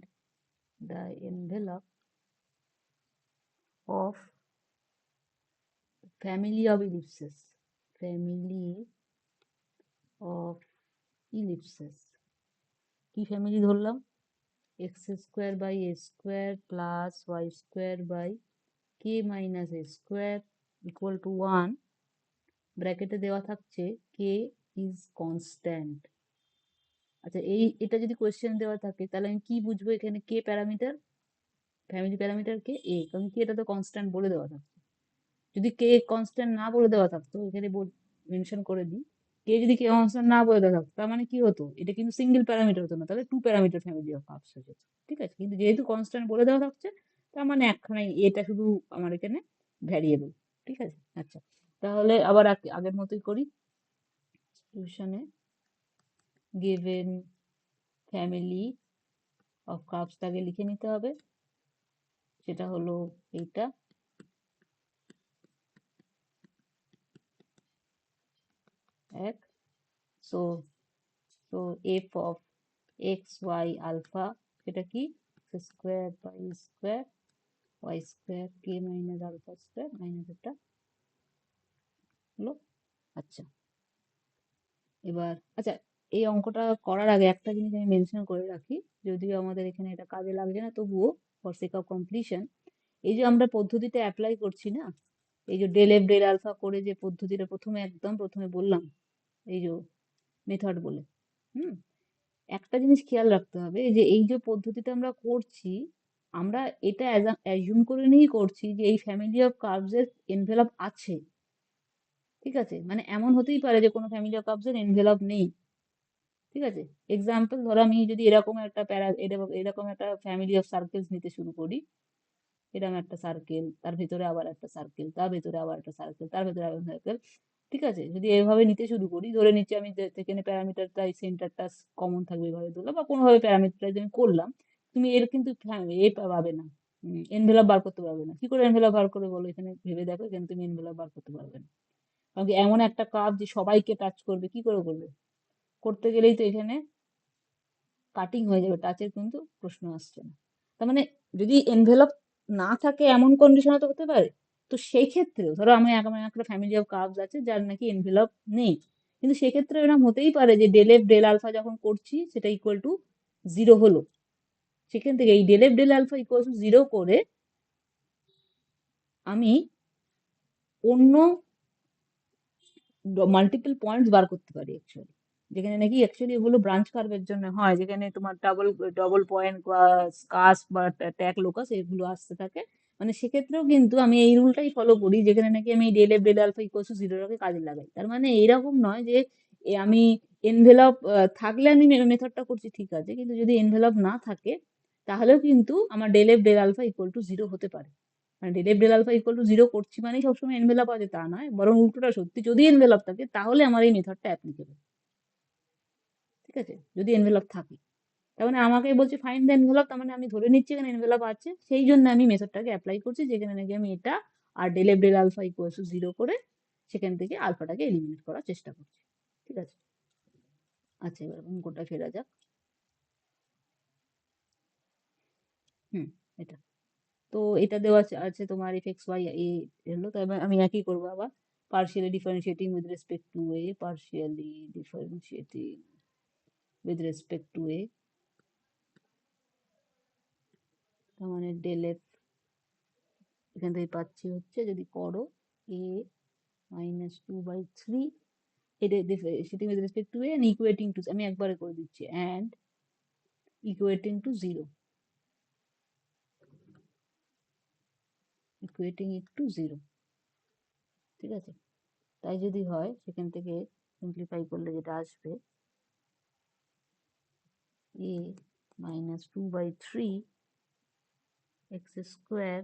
the envelope of family of ellipses. Family of ellipses. কি ফ্যামিলি ধরলাম? x square by a square plus y square by k minus a square equal to 1। ব্র্যাকেটে দেওয়া থাকছে k is constant. আচ্ছা, এটা যদি question দেওয়া থাকে তাহলে আমি কি বুঝবো এখানে কে প্যারামিটার? ফ্যামিলি প্যারামিটার কে এ, কারণ কি এটা তো কনস্ট্যান্ট বলে দেওয়া থাকছে। যদি কে কনস্ট্যান্ট না বলে দেওয়া থাকতো, এখানে মেনশন করে দিই, কে যদি কে কনস্ট্যান্ট না বলে দেওয়া থাকতো তার মানে কি হতো, এটা কিন্তু সিঙ্গেল প্যারামিটার হতো না, তাহলে two parameter family of curves হয়ে যেত। ঠিক আছে, কিন্তু যেহেতু কনস্ট্যান্ট বলে দেওয়া থাকছে তার মানে একখানে এটা শুধু আমার এখানে ভ্যারিয়েবল। ঠিক আছে, আচ্ছা তাহলে আবার আগের মতোই করি। সলিউশনে গিভেন ফ্যামিলি অফ কার্ভসটাকে লিখে নিতে হবে, সেটা হলো এইটা। এক, so so f of x y alpha, সেটা কি x square by square y square k minus alpha square minus এটা হলো। আচ্ছা, এবার আচ্ছা, এই অঙ্কটা করার আগে একটা জিনিস আমি মেনশন করে রাখি, যদিও আমাদের এখানে এটা কাজে লাগছে না, তবুও ফর সেক অফ কমপ্লিশন, এই যে আমরা পদ্ধতিটা অ্যাপ্লাই করছি না, এই যে ডেল এফ ডেল আলফা করে যে পদ্ধতিটা একদম প্রথমে বললাম, এই যে মেথড বলে, হুম, একটা জিনিস খেয়াল রাখতে হবে যে এই যে পদ্ধতিটা আমরা করছি, আমরা এটা অ্যাজিউম করে নিয়েই করছি যে এই ফ্যামিলি অফ কার্ভস এর এনভেলপ আছে। ঠিক আছে, মানে এমন হতেই পারে যে কোনো ফ্যামিলি অফ কার্ভস এর এনভেলপ নেই। ঠিক আছে, এক্সাম্পল ধরো আমি যদি এরকম একটা ফ্যামিলি অফ সার্কেলস নিতে শুরু করি, এরকম একটা সার্কেল, তার ভিতরে আবার একটা সার্কেল, তার ভিতরে আবার একটা সার্কেল, তার ভিতরে আবার সার্কেল। ঠিক আছে, যদি এভাবে নিতে শুরু করি, ধরে নিচ্ছি আমি এখানে প্যারামিটারটা সেন্টারটা কমন থাকবে এভাবে ধরলাম, বা কোনোভাবে প্যারামিটারাইজ আমি করলাম, তুমি এর কিন্তু পাবে না, এনভেলপ বার করতে পারবে না। কি করে এনভেলপ বার করবে বলো, এখানে ভেবে দেখো, এখানে তুমি এনভেলপ বার করতে পারবে না, কারণ কি এমন একটা কার্ভ যে সবাইকে টাচ করবে, কি করে করবে? করতে গেলেই তো এখানে কাটিং হয়ে যাবে, টাচের কিন্তু প্রশ্ন আসছে না। তার মানে যদি এনভেলপ না থাকে এমন কন্ডিশনে তো হতে পারে। তো সেই ক্ষেত্রেও ধরো আমার একটা ফ্যামিলি অফ কার্ভস আছে যার নাকি এনভেলপ নেই, কিন্তু সেক্ষেত্রে এরকম হতেই পারে যে ডেল এফ ডেল আলফা যখন করছি সেটা ইকুয়াল টু জিরো হলো, সেখান থেকে এই del f del alpha equal to zero করে আমি অন্য মাল্টিপল পয়েন্টস বার করতে পারি অ্যাকচুয়ালি, যেখানে নাকি অ্যাকচুয়ালি এগুলো ব্রাঞ্চ কার্ভের জন্য হয়, যেখানে তোমার ডাবল ডবল পয়েন্ট বা কাস বা ট্যাগ লোকাস এগুলো আসতে থাকে। মানে সেক্ষেত্রেও কিন্তু আমি এই রুলটাই ফলো করি, যেখানে নাকি আমি del f del alpha equal to zero রাখে কাজে লাগাই। তার মানে এইরকম নয় যে আমি এনভেলপ থাকলে আমি মেথডটা করছি, ঠিক আছে, কিন্তু যদি এনভেলপ না থাকে তাহলেও কিন্তু আমার del f del alpha equal to zero হতে পারে। মানে del f del alpha equal to zero করছি মানে সবসময় এনভেলপ আছে তা নয়, বরং উল্টোটা সত্যি, যদি এনভেলপ থাকে তাহলে আমার এই মেথডটা অ্যাপ্লিকেবল। ঠিক আছে, যদি এনভেলপ থাকে, তার মানে আমাকে বলছে ফাইন্ড দ্য এনভেলপ, তার মানে আমি ধরে নিচ্ছি এখানে এনভেলপ আছে, সেই জন্য আমি মেথডটাকে অ্যাপ্লাই করছি, যেখানে নাকি আমি এটা আর del f del alpha equal to zero করে সেখান থেকে আলফাটাকে এলিমিনেট করার চেষ্টা করছি। ঠিক আছে, আচ্ছা এবার অঙ্কটা ফেরা যাক। হুম, এটা তো এটা দেওয়া আছে তোমার এফ এক্স ওয়াই এ হলো, তবে আমি একই করবো আবার, partially differentiating with respect to a, partially differentiating with respect to a, তার মানে ডেল এফ এখান থেকে পাচ্ছি হচ্ছে, যদি করো a minus two by three, এটা differentiating with respect to a and equating to, আমি একবারে করে দিচ্ছি, and equating to zero, equating it to zero. ঠিক আছে, তাই যদি হয় সেখান থেকে সিম্পলিফাই করলে যেটা আসবে a minus two by three x square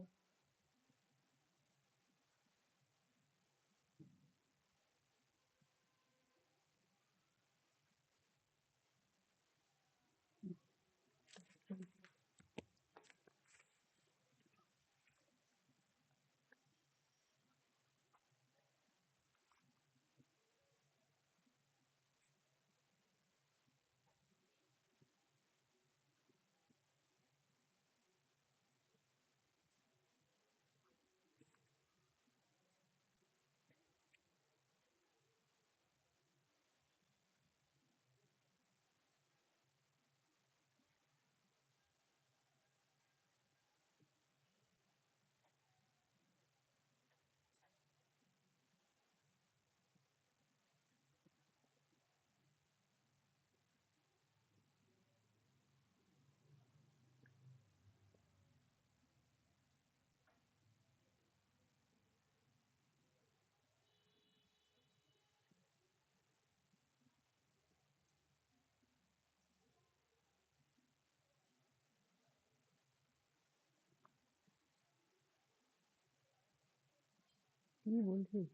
কি বলছিস?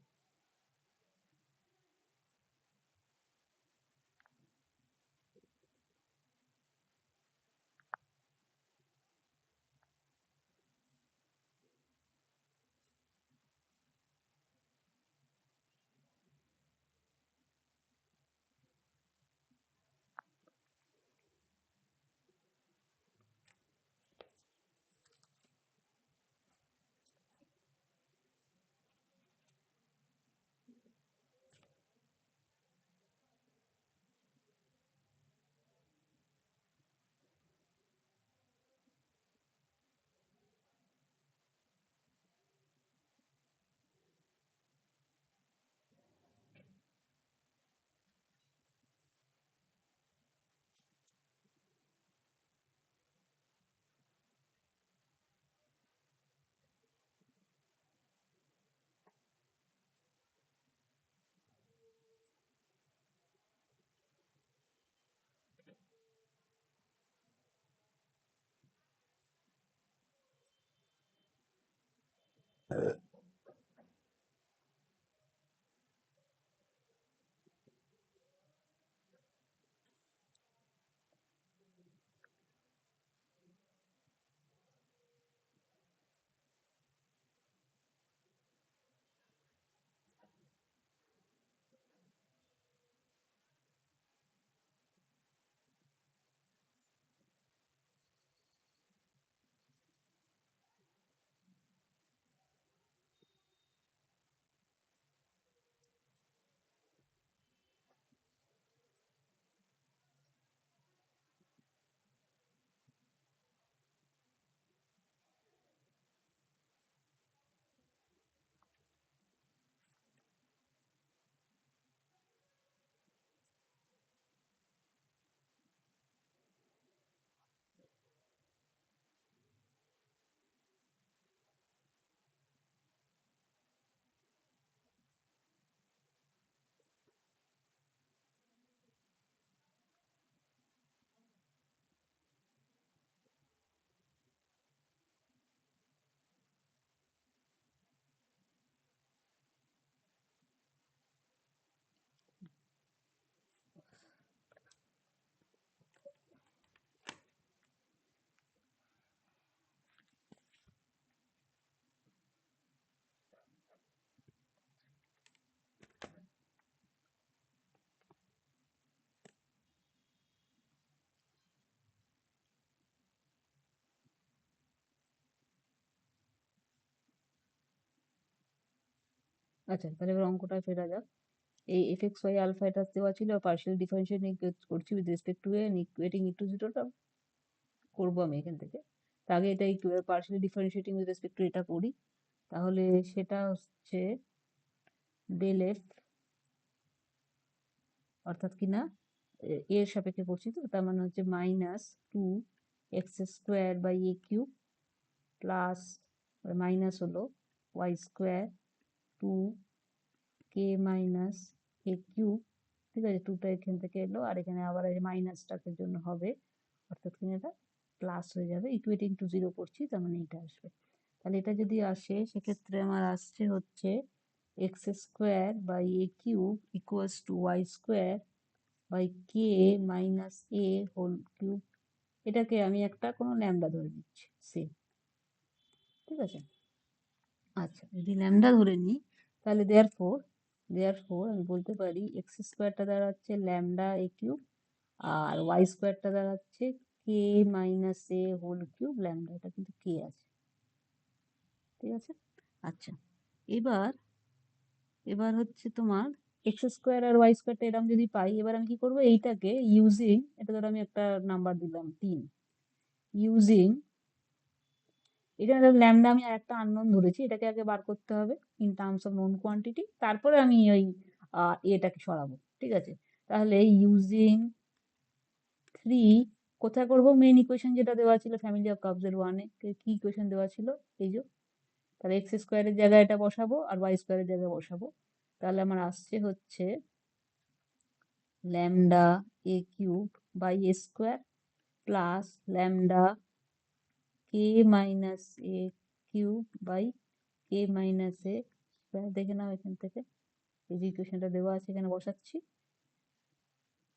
আচ্ছা, তাহলে এবার অঙ্কটায় ফেরা যাক। এই এফ এক্স ওয়াই আলফা এটা দেওয়া ছিল, পার্শিয়াল ডিফারেন্সিয়েট করছি with respect to a, equating it to জিরোটা করবো আমি এখান থেকে। তার আগে এটা partially differentiating with respect to এটা করি। তাহলে সেটা হচ্ছে ডেল এফ, অর্থাৎ কি না এর সাপেক্ষে করছি, তো তার মানে হচ্ছে minus two x square by a cube plus minus হলো y square two k minus a cube. ঠিক আছে, টুটা এখান থেকে এলো, আর এখানে আবার এই মাইনাসটার জন্য হবে, অর্থাৎ কিনা এটা প্লাস হয়ে যাবে, ইকুয়েটিং টু জিরো করছি, তার মানে এটা আসবে। তাহলে এটা যদি আসে সেক্ষেত্রে আমার আসছে হচ্ছে x square by a cube equals to y square by k minus a whole cube. এটাকে আমি একটা কোনো ল্যামডা ধরে নিচ্ছি সে, ঠিক আছে। আচ্ছা, যদি ল্যামডা ধরে নিই তাহলে দেয়ারফোর আমি বলতে পারি এক্স স্কোয়ারটা দাঁড়াচ্ছে ল্যামডা এ কিউব, আর ওয়াই স্কোয়ারটা দাঁড়াচ্ছে k minus a whole cube lambda, এটা কিন্তু কে আছে, ঠিক আছে। আচ্ছা, এবার এবার হচ্ছে তোমার এক্স স্কোয়ার আর ওয়াই স্কোয়ারটা এরকম যদি পাই, এবার আমি কি করবো, এইটাকে ইউজিং, এটা ধরো আমি একটা নাম্বার দিলাম 3, ইউজিং এটা ল্যামডা আমি আর একটা আননোন ধরেছি, এটাকে আগে বার করতে হবে in terms of known quantity, তারপরে আমি ওই এটাকে সরাবো, ঠিক আছে। তাহলে ইউজিং 3 কোথায় করবো, মেইন ইকুয়েশন যেটা দেওয়া ছিল ফ্যামিলি অফ কার্ভস এর 1-এ, কি ইকুয়েশন দেওয়া ছিল, এই যে। তাহলে এক্স স্কোয়ারের জায়গায় এটা বসাবো আর ওয়াই স্কোয়ারের জায়গায় বসাবো। তাহলে আমার আসছে হচ্ছে lambda a cube by a square plus lambda k minus a cube by k minus a square দেখে নাও এখান থেকে, এই যে ইকুয়েশনটা দেওয়া আছে এখানে বসাচ্ছি,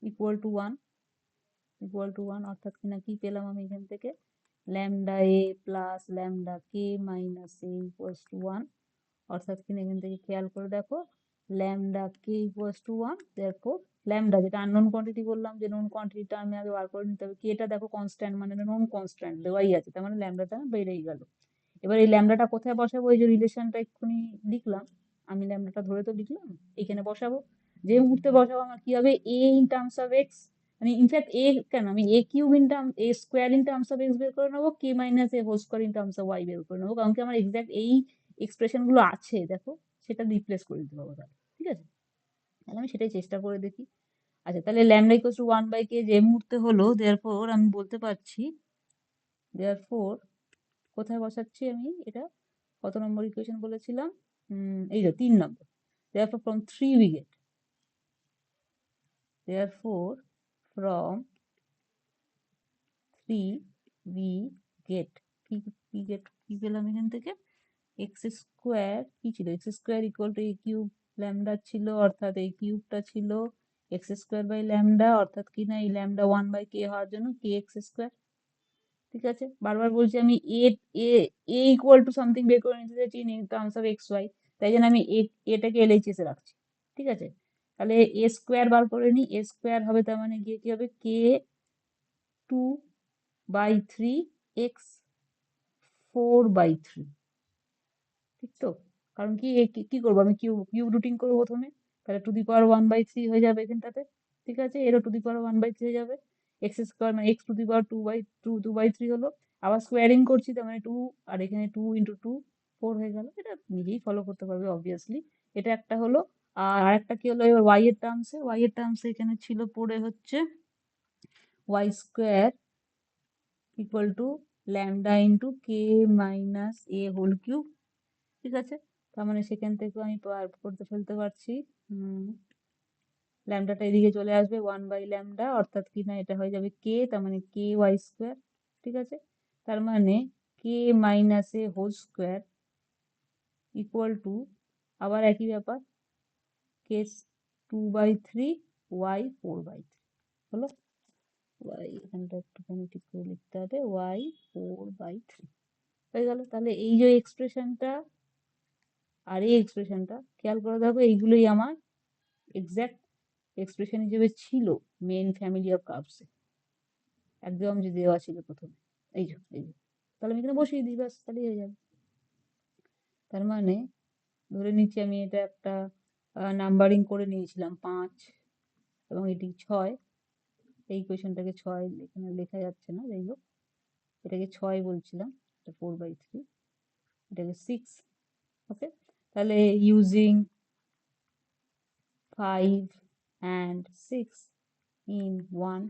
ইকুয়াল টু ওয়ান অর্থাৎ কিনা কি পেলাম আমি এখান থেকে, lambda A plus lambda k minus A equals to 1, অর্থাৎ কিনা এখান থেকে খেয়াল করে দেখো lambda K equals to 1, therefore lambda যেটা আননোন কোয়ান্টিটি বললাম যে নোন কোয়ান্টিটিটা আমি আগে বার করে নিতে হবে, কেটা দেখো কনস্ট্যান্ট মানে নোন কনস্ট্যান্ট দেওয়াই আছে, তার মানে ল্যামডাটা বেড়েই গেল। এবার এই ল্যামডাটা কোথায় বসাবো, এই যে রিলেশনটা এক্ষুনি লিখলাম আমি, ল্যামডাটা ধরে তো লিখলাম, এখানে বসাবো, যে মুহূর্তে বসাবো আমার কি হবে, a in terms of x, মানে ইনফ্যাক্ট এ কেন, আমি a cube in term a square in terms of x বের করে নেবো, k minus a whole square in terms of y বের করে নেবো, কারণ কি আমার এক্সাক্ট এই এক্সপ্রেশন গুলো আছে দেখো, সেটা রিপ্লেস করে দিতে পারবো তাহলে, ঠিক আছে, তাহলে আমি সেটাই চেষ্টা করে দেখি। আচ্ছা তাহলে ল্যামডা ইকুয়ালস টু 1/k যে মুহূর্তে হলো, দেয়ারফর আমি বলতে পারছি, দেয়ারফর কোথায় বসাচ্ছি আমি এটা, কত নম্বর ইকুয়েশন বলেছিলাম, এই তো 3 নম্বর, therefore from 3 we get, therefore from 3 we get কি কি get কি পেলাম এখান থেকে, এক্স স্কোয়ার কি ছিল, x square equal to A cube lambda ছিল, অর্থাৎ এই কিউবটা ছিল এক্স স্কোয়ার বাই ল্যামডা, অর্থাৎ কি না এই ল্যামডা 1/k হওয়ার জন্য কে এক্স স্কোয়ার, ঠিক আছে, বারবার বলছি আমি a a a equal to something বের করে নিতে চাইছি in terms of x y, তাই জন্য আমি এটাকে এলএইচএস এ রাখছি, ঠিক আছে, তাহলে এ স্কোয়ার বার করে নি, এ স্কোয়ার হবে তার মানে গিয়ে কি হবে, কে 2/3 এক্স 4/3, ঠিক তো, কারণ কি কি করবো আমি, কিউব কিউব রুটিং করবো প্রথমে, তাহলে টু দি পাওয়ার 1/3 হয়ে যাবে এখানটাতে, ঠিক আছে, এরও টু দি পাওয়ার 1/3 হয়ে যাবে, এক্স স্কোয়ার মানে এক্স টু দি পাওয়ার 2/3 হলো, আবার স্কোয়ারিং করছি তার মানে 2, আর এখানে 2 × 2 4 হয়ে গেল, এটা নিজেই ফলো করতে পারবে অবভিয়াসলি, এটা একটা হলো। আর আরেকটা কি হলো, এবার ওয়াই এর টার্মসে এখানে ছিল পড়ে হচ্ছে y square equal to lambda into k minus a whole cube, ঠিক আছে, তার মানে সেখান থেকে আমি করতে ফেলতে পারছি, ল্যামডাটা এদিকে চলে আসবে 1/λ, অর্থাৎ কি না এটা হয়ে যাবে কে, তার মানে কে ওয়াই স্কোয়ার, ঠিক আছে, তার মানে k minus a whole square equal to, আবার একই ব্যাপার, কে 2/3 ওয়াই 4/3 হলো, ওয়াই এখানটা একটুখানি ঠিক করে লিখতে হবে, ওয়াই 4/3 হয়ে গেল। তাহলে এই যে এক্সপ্রেশনটা আর এই এক্সপ্রেশনটা খেয়াল করে দেখো, এইগুলোই আমার এক্সাক্ট এক্সপ্রেশন হিসেবে ছিল মেন ফ্যামিলি অফ কার্ভস, একদম যে দেওয়া ছিল প্রথমে, এই যে তাহলে আমি এখানে বসিয়ে দিই, ব্যাস তাহলেই হয়ে যাবে। তার মানে ধরে নিচ্ছি আমি এটা একটা নাম্বারিং করে নিয়েছিলাম 5 এবং এটি 6, এই কোয়েশনটাকে 6 এখানে লেখা যাচ্ছে না, যাই হোক এটাকে 6 বলছিলাম, এটা 4/3, এটাকে 6, ওকে, তাহলে ইউজিং 5 and 6 in 1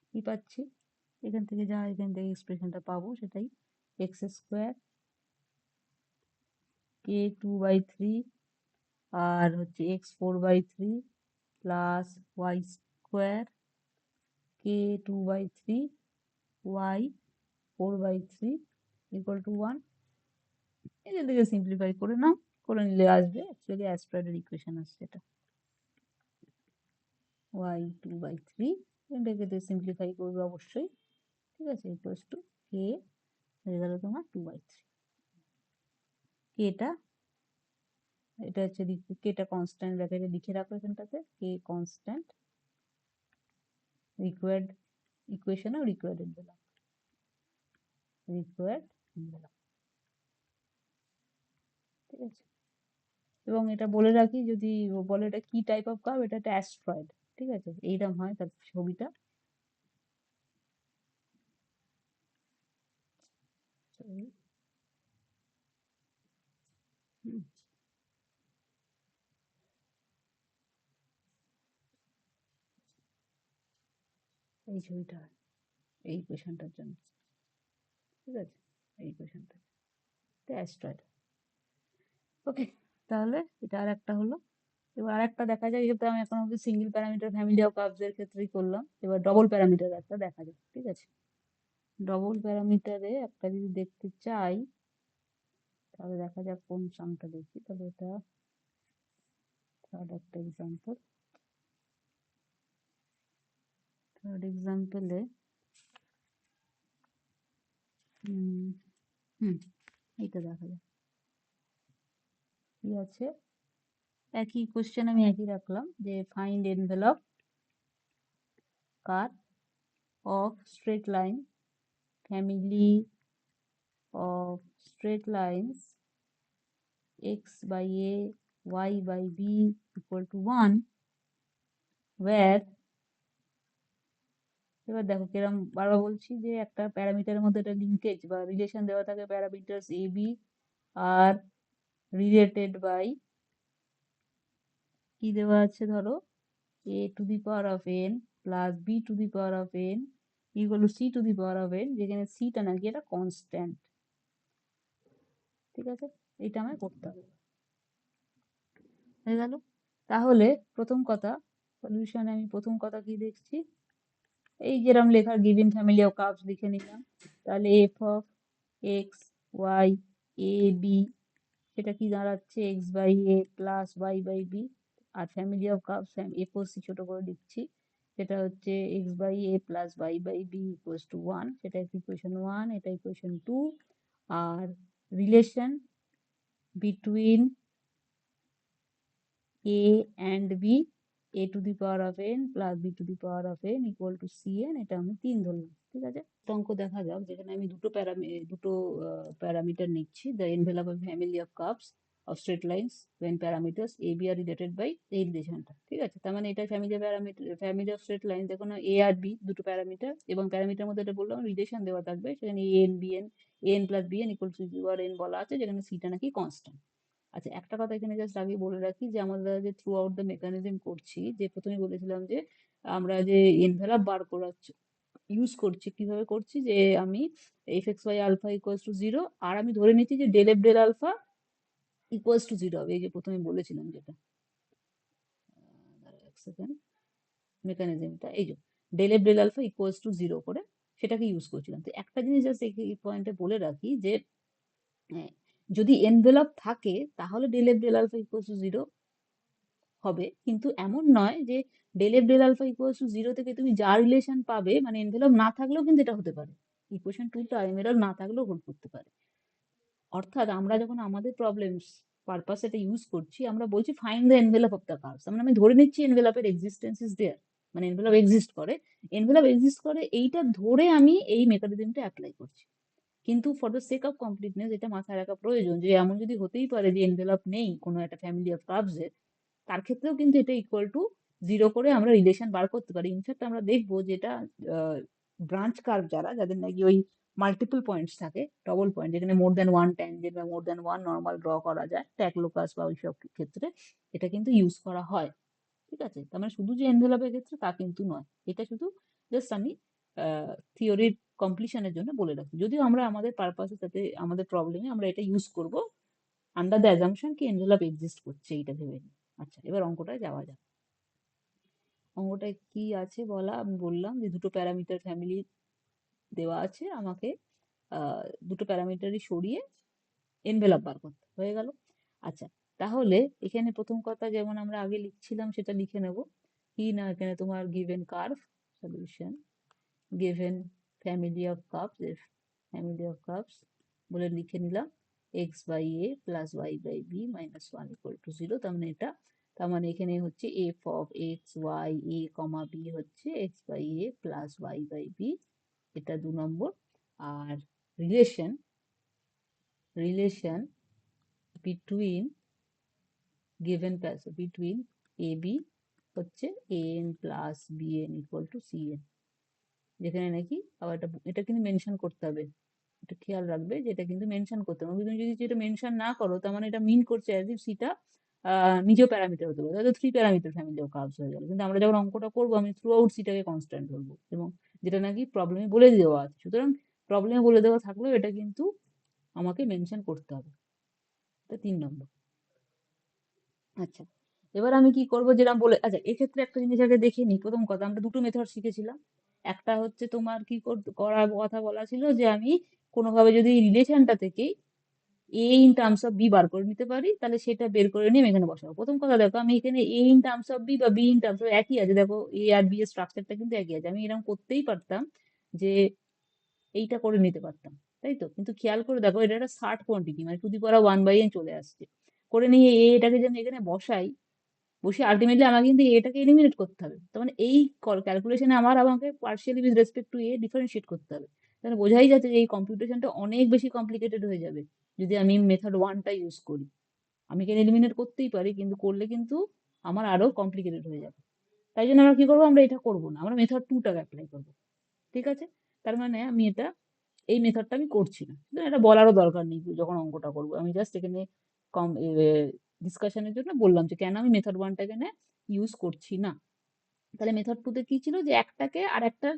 কি পাচ্ছি, এখান থেকে এক্সপ্রেশনটা পাবো সেটাই, এক্স স্কোয়ার কে 2/3 আর হচ্ছে x 4/3 plus y square k 2/3 y 4/3 equal to 1, এখান থেকে সিম্পলিফাই করে নাও, করে নিলে আসবে অ্যাকচুয়ালি অ্যাস্ট্রয়েডের ইকুয়েশন আসছে এটা, ওয়াই 2/3, এটাকে সিম্পলিফাই করবে অবশ্যই, ঠিক আছে, ইকুয়ালস টু কে হয়ে গেল তোমার 2/3, কেটা এটা হচ্ছে কেটা কনস্ট্যান্ট ব্র্যাকেটে লিখে রাখো এখানটাতে, কে কনস্ট্যান্ট, রিকোয়ার্ড ইকুয়েশনেও রিকোয়ার্ড দিলাম, ঠিক আছে, এবং এটা বলে রাখি যদি বলে এটা কি টাইপ অফ কার্ভ, এটা একটা অ্যাস্ট্রয়েড, ঠিক আছে, এইরকম হয় তার ছবিটা, এই ছবিটা এই কোয়েশনটার জন্য, ঠিক আছে, এই কোয়েশনটা অ্যাস্ট্রয়েড, ওকে, তাহলে এটা আর একটা হলো। এবার আরেকটা দেখা যায়, যেহেতু আমি এখন অব্দি single parameter family of curves এর ক্ষেত্রেই করলাম, এবার ডবল প্যারামিটার একটা দেখা যায়, ঠিক আছে, ডবল প্যারামিটারে একটা যদি দেখতে চাই, তাহলে দেখা যাক কোন সামটা দেখি। তাহলে এটা থার্ড একটা এক্সাম্পল। থার্ড এক্সাম্পলে এইটা দেখা যাক কি আছে। একই কোশ্চেন আমি একই রাখলাম যে find envelope car of straight line family of straight lines x by a, y by b equal to 1, where এবার দেখো কিরম বারবার বলছি যে একটা প্যারামিটারের মধ্যে একটা লিঙ্কেজ বা রিলেশন দেওয়া থাকে, প্যারামিটারস এ বি আর রিলেটেড বাই কি দেওয়া আছে, ধরো a to the power of n plus b to the power of n equal to c to the power of n, যেখানে c টা নাকি এটা কনস্ট্যান্ট। ঠিক আছে, এটা আমায় করতে হবে। হয়ে গেল। তাহলে প্রথম কথা সলিউশনে আমি প্রথম কথা কি দেখছি, এই যেরকম লেখা গিভেন ফ্যামিলি অফ কার্ভস লিখে নিলাম। তাহলে f of x y a b সেটা কি দাঁড়াচ্ছে x by a plus y by b, আর ফ্যামিলি অফ কার্ভস এ করছি ছোট করে লিখছি, সেটা হচ্ছে x by a plus y by b equals to 1, সেটা ইকুয়েশন 1, এটা ইকুয়েশন 2। আর relation between a and b, a to the power of n plus b to the power of n equal to cn, এটা আমি 3 ধরলাম। ঠিক আছে, অঙ্ক দেখা যাক যেখানে আমি দুটো প্যারামিটার নিচ্ছি, the envelope of family of curves of straight lines when parameters a b are related by এই রিলেশনটা। ঠিক আছে, তার মানে এটা ফ্যামিলি অফ স্ট্রেট লাইন, দেখো না a আর b দুটো প্যারামিটার, এবং প্যারামিটার মধ্যে এটা বললাম রিলেশন দেওয়া থাকবে, সেখানে a n b n a n plus b n equal to c R n বলা আছে, যেখানে c টা নাকি কনস্ট্যান্ট। আচ্ছা, একটা কথা এখানে জাস্ট আগে বলে রাখি যে আমরা যে থ্রু আউট দ্য মেকানিজম করছি, যে প্রথমে বলেছিলাম যে আমরা যে এনভেলাপ বার করার ইউজ করছি, কিভাবে করছি, যে আমি f x y alpha equals to 0, আর আমি ধরে নিচ্ছি যে del f del alpha equals to 0 হবে, এই যে প্রথমে বলেছিলাম যেটা, এক সেকেন্ড, মেকানিজমটা এই যে del f del alpha equals to 0 করে সেটাকে ইউজ করছিলাম। তো একটা জিনিস জাস্ট এই পয়েন্টে বলে রাখি যে যদি এনভেলপ থাকে তাহলে del f del alpha equals to 0 হবে, কিন্তু এমন নয় যে del f del alpha equals to 0 থেকে তুমি যা রিলেশন পাবে, মানে এনভেলপ না থাকলেও কিন্তু এটা হতে পারে, ইকুয়েশন 2টা এনভেলপ না থাকলেও হোল্ড করতে পারে। অর্থাৎ আমরা যখন আমাদের প্রবলেমস পারপাস এটা ইউজ করছি, আমরা বলছি find the envelope of the curves, মানে আমি ধরে নিচ্ছি এনভেলপের এক্সিস্টেন্স ইজ দেয়ার, মানে এনভেলপ এক্সিস্ট করে, এইটা ধরে আমি এই মেকানিজমটা অ্যাপ্লাই করছি। কিন্তু for the sake of completeness এটা মাথায় রাখা প্রয়োজন যে এমন যদি হতেই পারে যে এনভেলপ নেই কোনো একটা ফ্যামিলি অফ কার্ভস এর, তার ক্ষেত্রেও কিন্তু এটা ইকুয়াল টু 0 করে আমরা রিলেশন বার করতে পারি। ইনফ্যাক্ট আমরা দেখবো যেটা ব্রাঞ্চ কার্ভ যাদের নাকি ওই মাল্টিপল পয়েন্টস থাকে, ডবল পয়েন্ট, যেখানে মোর দ্যান ওয়ান ট্যানজেন্ট বা মোর দ্যান ওয়ান নর্মাল ড্র করা যায় ট্যাকলোকাস বা ওইসব ক্ষেত্রে, এটা কিন্তু ইউজ করা হয়। ঠিক আছে, তার মানে শুধু যে এনভেলপের ক্ষেত্রে তা কিন্তু নয়, এটা শুধু জাস্ট আমি থিওরির কমপ্লিশনের জন্য বলে রাখি, যদিও আমরা আমাদের পারপাসে সাথে আমাদের প্রবলেমে আমরা এটা ইউজ করব আন্ডার দ্য অ্যাজাম্পশন কি এনভেলপ এক্সিস্ট করছে, এইটা ভেবে নিই। আচ্ছা, এবার অঙ্কটায় যাওয়া যাক। অঙ্কটায় কি আছে বলা, আমি বললাম যে দুটো প্যারামিটার ফ্যামিলি দেওয়া আছে আমাকে, দুটো প্যারামিটারই সরিয়ে এনভেলপ বার করতে হয়ে গেল। আচ্ছা, তাহলে এখানে প্রথম কথা যেমন আমরা আগে লিখছিলাম সেটা লিখে নেব, কি না, এখানে তোমার given curve solution, given family of curves, বলে লিখে নিলাম x by a plus y by b minus 1 equal to 0, তার মানে এটা, তার মানে এখানে হচ্ছে f of x y a comma b হচ্ছে x by a plus y by b, এটা 2 নম্বর। আর relation between given between a b হচ্ছে a n plus b n equal to c n, যেখানে নাকি আবার এটা কিন্তু মেনশন করতে হবে, এটা খেয়াল রাখবে যে এটা কিন্তু মেনশন করতে হবে, তুমি যদি যেটা মেনশন না করো তার মানে এটা মিন করছে অ্যাজ ইফ সিটা নিজেও প্যারামিটার হতে পারে, হয়তো 3 প্যারামিটার ফ্যামিলি অফ কার্ভস হয়ে গেল, কিন্তু আমরা যখন অঙ্কটা করবো আমি থ্রু আউট সিটাকে কনস্ট্যান্ট ধরবো, এবং যেটা নাকি প্রবলেমে বলে দেওয়া আছে, সুতরাং প্রবলেমে বলে দেওয়া থাকলেও এটা কিন্তু আমাকে মেনশন করতে হবে, এটা 3 নম্বর। আচ্ছা, এবার আমি কি করবো যেরকম বলে, আচ্ছা এক্ষেত্রে একটা জিনিস আগে দেখে নিই। প্রথম কথা আমরা দুটো মেথড শিখেছিলাম, একটা হচ্ছে তোমার কি করার কথা বলা ছিল যে আমি কোনোভাবে যদি রিলেশনটা থেকেই a in terms of b বার করে নিতে পারি, তাহলে সেটা বের করে নিয়ে আমি এখানে বসাবো। প্রথম কথা দেখো, আমি এখানে এ ইন টার্মস অফ বি বা বি ইন টার্মস অফ একই আছে, দেখো এ আর বি এর স্ট্রাকচারটা কিন্তু একই আছে। আমি এরকম করতেই পারতাম যে এইটা করে নিতে পারতাম, তাই তো? কিন্তু খেয়াল করে দেখো, এটা একটা ষাট কোয়ান্টিটি, মানে টু দি পাওয়ার 1/n চলে আসছে। করে নিয়ে এটাকে যে আমি এখানে বসাই, বসে আলটিমেটলি আমাকে কিন্তু এটাকে এলিমিনেট করতে হবে। তার মানে এই ক্যালকুলেশনে আমাকে partially with respect to A differentiate করতে হবে। তাহলে বোঝাই যাচ্ছে যে এই কম্পিউটেশনটা অনেক বেশি কমপ্লিকেটেড হয়ে যাবে যদি আমি মেথড ওয়ানটা ইউজ করি। আমি এখানে এলিমিনেট করতেই পারি, কিন্তু করলে কিন্তু আমার আরো কমপ্লিকেটেড হয়ে যাবে। তাই জন্য আমরা কি করবো, আমরা এটা করবো না, আমরা মেথড টুটাকে অ্যাপ্লাই করবো। ঠিক আছে? তার মানে আমি এই মেথডটা আমি করছি না, সুতরাং এটা বলারও দরকার নেই যখন অঙ্কটা করবো। আমি জাস্ট এখানে কম ডিসকাশনের জন্য বললাম যে কেন আমি মেথড ওয়ানটা এখানে ইউজ করছি না। তাহলে মেথড টুতে কি ছিল, যে একটাকে আর একটা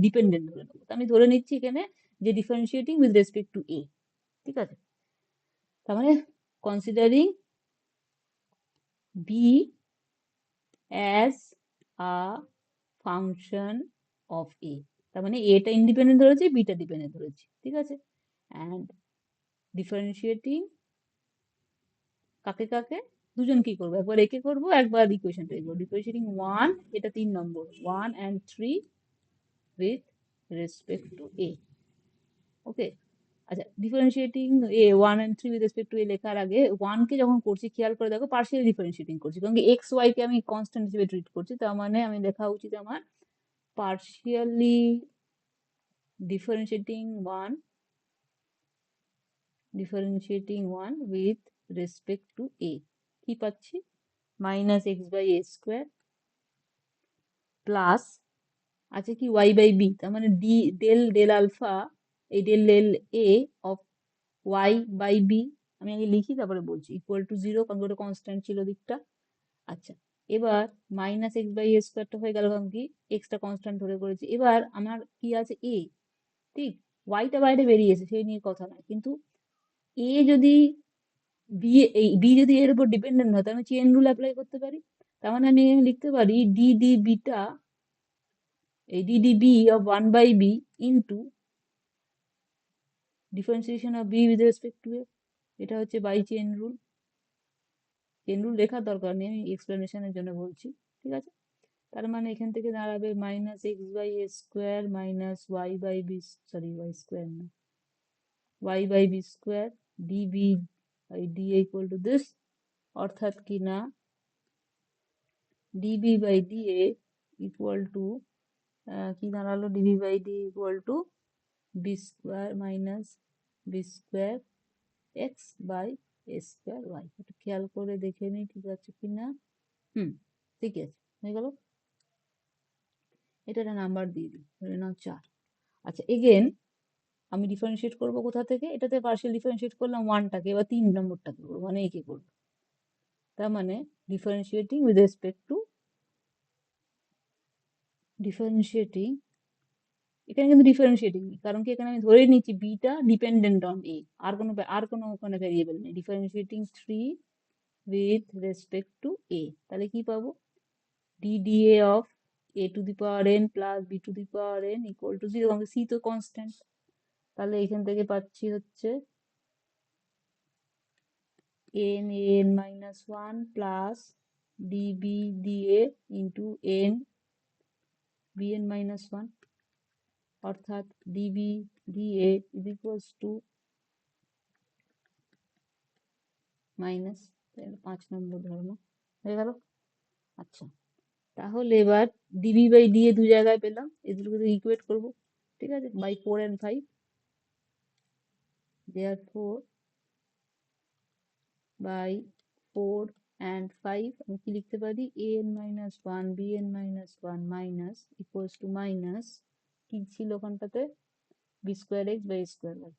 ডিপেন্ডেন্ট ধরে নেবো। তো আমি ধরে নিচ্ছি এখানে যে differentiating with respect to a. ঠিক আছে? তার মানে considering b as a function of a. তার মানে এটা ইন্ডিপেন্ডেন্ট ধরেছি, বিটা ডিপেন্ডেন্ট ধরেছি। ঠিক আছে? অ্যান্ড ডিফারেন্সিয়েটিং কাকে কাকে, দুজন কি করবো, একবার একে করবো, একবার ইকুয়েশনটা করবো। ডিফারেন্সিয়েটিং ওয়ান, এটা 3 নম্বর, 1 and 3 with respect to a. ওকে, আচ্ছা, differentiating a 1 and 3 with respect to a লেখার আগে ওয়ানকে যখন করছি, খেয়াল করে দেখো পার্শিয়ালি ডিফারেন্সিয়েটিং করছি, কারণ এক্স ওয়াই কে আমি কনস্ট্যান্ট হিসেবে ট্রিট করছি। তার মানে আমি লেখা উচিত আমার partially differentiating one with respect to a. কি পাচ্ছি, minus x by a square plus আছে কি ওয়াই বাই বি। তার মানে ডি ডেল ডেল আলফা, এই del del a of y by b. আমি আগে লিখি তারপরে বলছি। ইকুয়াল টু 0, কারণ ওটা কনস্ট্যান্ট ছিল দিকটা। আচ্ছা, এবার মাইনাস এক্স বাই এ স্কোয়ারটা হয়ে গেল, কারণ কি এক্সটা কনস্ট্যান্ট ধরে করেছি। এবার আমার কি আছে, এ। ঠিক, ওয়াইটা বাইরে বেরিয়েছে, সেই নিয়ে কথা নয়, কিন্তু এ যদি বি, এই বি যদি এর উপর ডিপেন্ডেন্ট হয়, তাহলে আমি চেইন রুল অ্যাপ্লাই করতে পারি। তার মানে আমি এখানে লিখতে পারি ডি ডি বিটা, এই d d b of 1/b into differentiation of b with respect to a. এটা হচ্ছে by chain rule. Chain rule লেখার দরকার নেই, আমি এক্সপ্লেনেশনের জন্য বলছি। ঠিক আছে? তার মানে এখান থেকে দাঁড়াবে minus x by a square minus y by b, sorry y square না, y by b square db by d equal to this. অর্থাৎ কি না, db by d a equal to কি দাঁড়ালো, db by d equal to b square minus b square x by a square y. একটু খেয়াল করে দেখে নিই ঠিক আছে কিনা। ঠিক আছে, হয়ে গেল। এটা একটা নাম্বার দিয়ে দিই, ধরে নাও 4। আচ্ছা, এগেন আমি ডিফারেন্সিয়েট করবো কোথা থেকে, এটাতে পার্শিয়াল ডিফারেন্সিয়েট করলাম ওয়ানটাকে, এবার 3 নম্বরটাকে করবো, মানে একে করবো। তার মানে differentiating with respect two, differentiating, এখানে কিন্তু ডিফারেন্সিয়েটিং নেই, কারণ কি এখানে আমি ধরে নিচ্ছি বিটা ডিপেন্ডেন্ট অন এ, আর কোনো ওখানে ভ্যারিয়েবল নেই। Differentiating 3 with respect to a, তাহলে কি পাবো, d d a of a to the power n plus b to the power n equal to 0, কারণ সি তো কনস্ট্যান্ট। তাহলে এখান থেকে পাচ্ছি হচ্ছে n n minus one plus db da into n bn minus one, অর্থাৎ db da is equals to minus 5 number ধর্ম হয়ে গেল। আচ্ছা, তাহলে এবার ডিবি বাই ডিএ দু জায়গায় পেলাম, এগুলোকে ইকুয়েট করবো। ঠিক আছে, by 4 and 5, therefore by 4 and 5 আমি কি লিখতে পারি, an minus 1 bn minus 1 minus equals to minus কি ছিল ওখানটাতে, b square x by square y,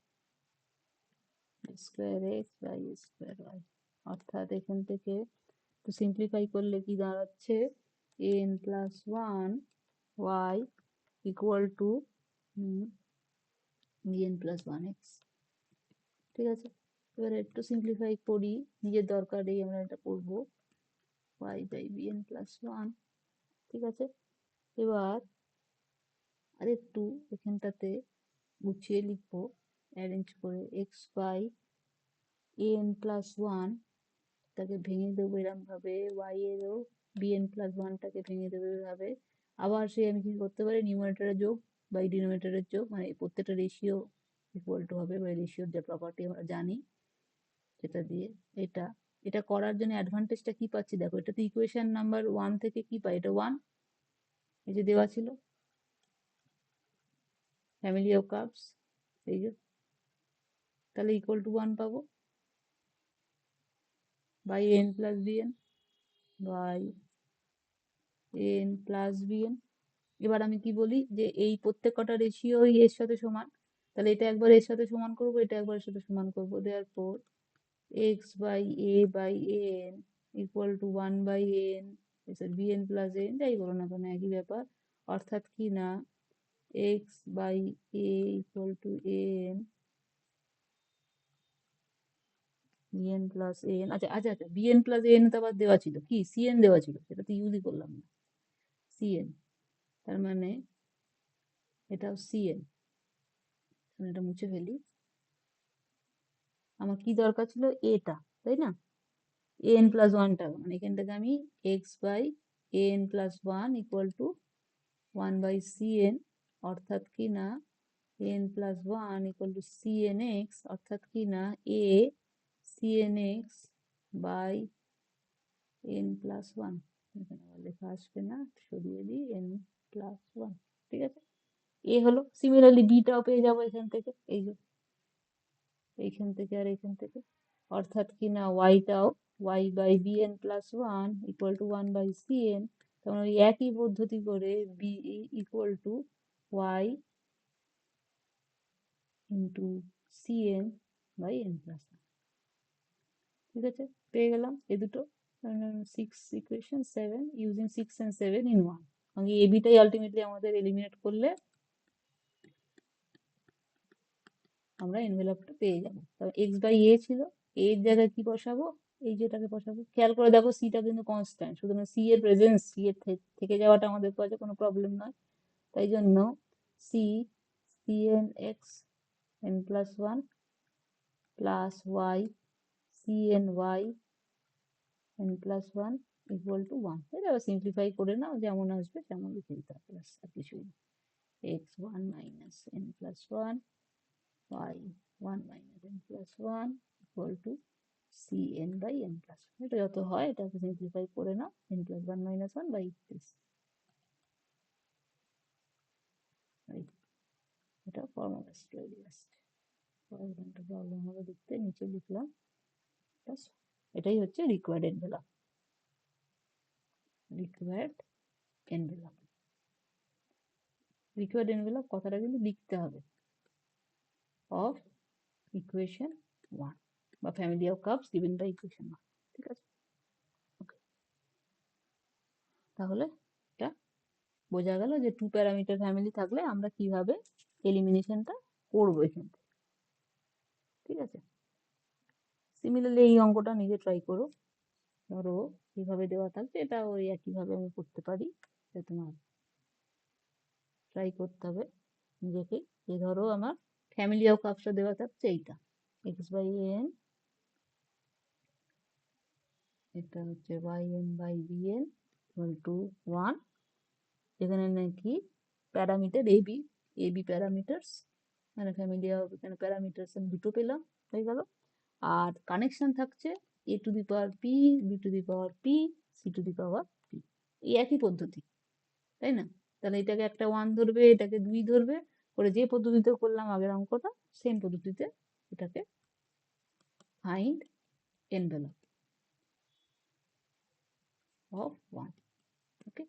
b square x by square y। অর্থাৎ এখান থেকে তো সিম্পলিফাই করলে কি দাঁড়াচ্ছে, an plus 1 y equal to bn plus 1x। ঠিক আছে, এবার একটু সিম্পলিফাই করি, নিজের দরকারেই আমরা এটা করবো, y by bn plus 1। ঠিক আছে, এবার আরেকটু এখানটাতে গুছিয়ে লিখবো, অ্যারেঞ্জ করে, x বাই an প্লাস ওয়ান তাকে ভেঙে দেবো এরম ভাবে, y এরও bn প্লাস ওয়ানটাকে ভেঙে দেবো এভাবে। আবার সেই আমি কি করতে পারি, নিউমারেটরের যোগ বাই ডিনোমিনেটরের যোগ, মানে প্রত্যেকটা রেশিও ইকুয়াল টু হবে, বা রেশিওর যে প্রপার্টি আমরা জানি সেটা দিয়ে। এটা এটা করার জন্য অ্যাডভান্টেজটা কি পাচ্ছি দেখো, এটা তো ইকুয়েশন নাম্বার ওয়ান থেকে কি পাই, এটা ওয়ান, এই যে দেওয়া ছিল ফ্যামিলি অফ কার্ভস, এই যে, তাহলে ইকুয়াল টু ওয়ান পাবো, by n plus b n, by n plus b n. এবার আমি কি বলি যে এই প্রত্যেক কটা রেশিও এর সাথে সমান, তাহলে এটা একবার এর সাথে সমান করবো, এটা একবার এর সাথে সমান করবো, therefore x by a by n equal to one by n b n plus n, যাই বলো না কেন একই ব্যাপার। অর্থাৎ কি না, x by a equal to n b n plus n. আচ্ছা আচ্ছা আচ্ছা, বিএন প্লাস এন তো আবার দেওয়া ছিল কি, সিএন দেওয়া ছিল, সেটা তো ইউজই করলাম না, সিএন, তার মানে এটাও সিএন। এটা মুছে ফেলি, আমার কি দরকার ছিল, এটা, তাই না, এন প্লাস ওয়ানটা, মানে এখান থেকে আমি x by n plus one equal to one by cn, অর্থাৎ কি না n plus one equal to cn x, অর্থাৎ কি না a cn x by n plus one. এখানে আবার লেখা আসবে না, সরিয়ে দিই, এন প্লাস ওয়ান, ঠিক আছে, এ হলো। সিমিলারলি বিটাও পেয়ে যাবো এখান থেকে, এই যে এইখান থেকে আর এইখান থেকে, অর্থাৎ কি না ওয়াইটাও y by b n plus one equal to one by c n, তখন ওই একই পদ্ধতি করে b equal to y into c n by n plus one, ঠিক আছে, পেয়ে গেলাম এই দুটো। Six equation seven using six and seven in one, a বিটাই আলটিমেটলি আমাদের এলিমিনেট করলে আমরা এনভেলপটা পেয়ে যাবো। তবে এক্স বাই এ ছিল, এর জায়গায় কি বসাবো, এই যেটাকে বসাবো, খেয়াল করে দেখো সিটা কিন্তু কনস্ট্যান্ট, সুতরাং সি এর প্রেজেন্স, সি এর থেকে যাওয়াটা আমাদের কাছে কোনো প্রবলেম নয়, তাই জন্য c c n x n plus one plus y c n y n plus one equal to one. এটা সিম্পলিফাই করে নাও, যেমন আসবে তেমন লিখে দিতে হবে, আর কিছুই না। X one minus N plus one y 1 minus n plus 1 equal to cn by n plus 1, এটা যত হয় এটাকে সিম্পলিফাই করে নাও, n plus 1 minus 1 by this, এটা ফর্মুলা তৈরি আসছে, একটা প্রবলেম হবে দেখতে, নিচে লিখলাম, এটাই হচ্ছে required envelope. Required envelope, required envelope কথাটা কিন্তু লিখতে হবে, অফ ইকুয়েশন ওয়ান বা family of curves given by equation one, ঠিক আছে, ওকে। তাহলে এটা বোঝা গেল যে টু প্যারামিটার ফ্যামিলি থাকলে আমরা কিভাবে এলিমিনেশনটা করবো এখান থেকে, ঠিক আছে। সিমিলারলি এই অঙ্কটা নিজে ট্রাই করো, ধরো কিভাবে দেওয়া থাকবে, এটা ওই একইভাবে আমি করতে পারি, তোমার ট্রাই করতে হবে নিজেকে। যে ধরো আমার ফ্যামিলি অফ কার্ভসটা দেওয়া থাকছে এইটা, এক্স বাই এন, এটা হচ্ছে by n by b n equal to one, এখানে নাকি প্যারামিটার এবি, এবি প্যারামিটার্স, মানে ফ্যামিলি অফ, এখানে প্যারামিটার্স আমি দুটো পেলাম, হয়ে গেল। আর কানেকশন থাকছে a to the power p, b to the power p, c to the power p, এই একই পদ্ধতি, তাই না। তাহলে এটাকে একটা ওয়ান ধরবে, এটাকে দুই ধরবে, করে যে পদ্ধতিতে করলাম আগের অঙ্কটা সেম পদ্ধতিতে এটাকে find envelope of one, okay.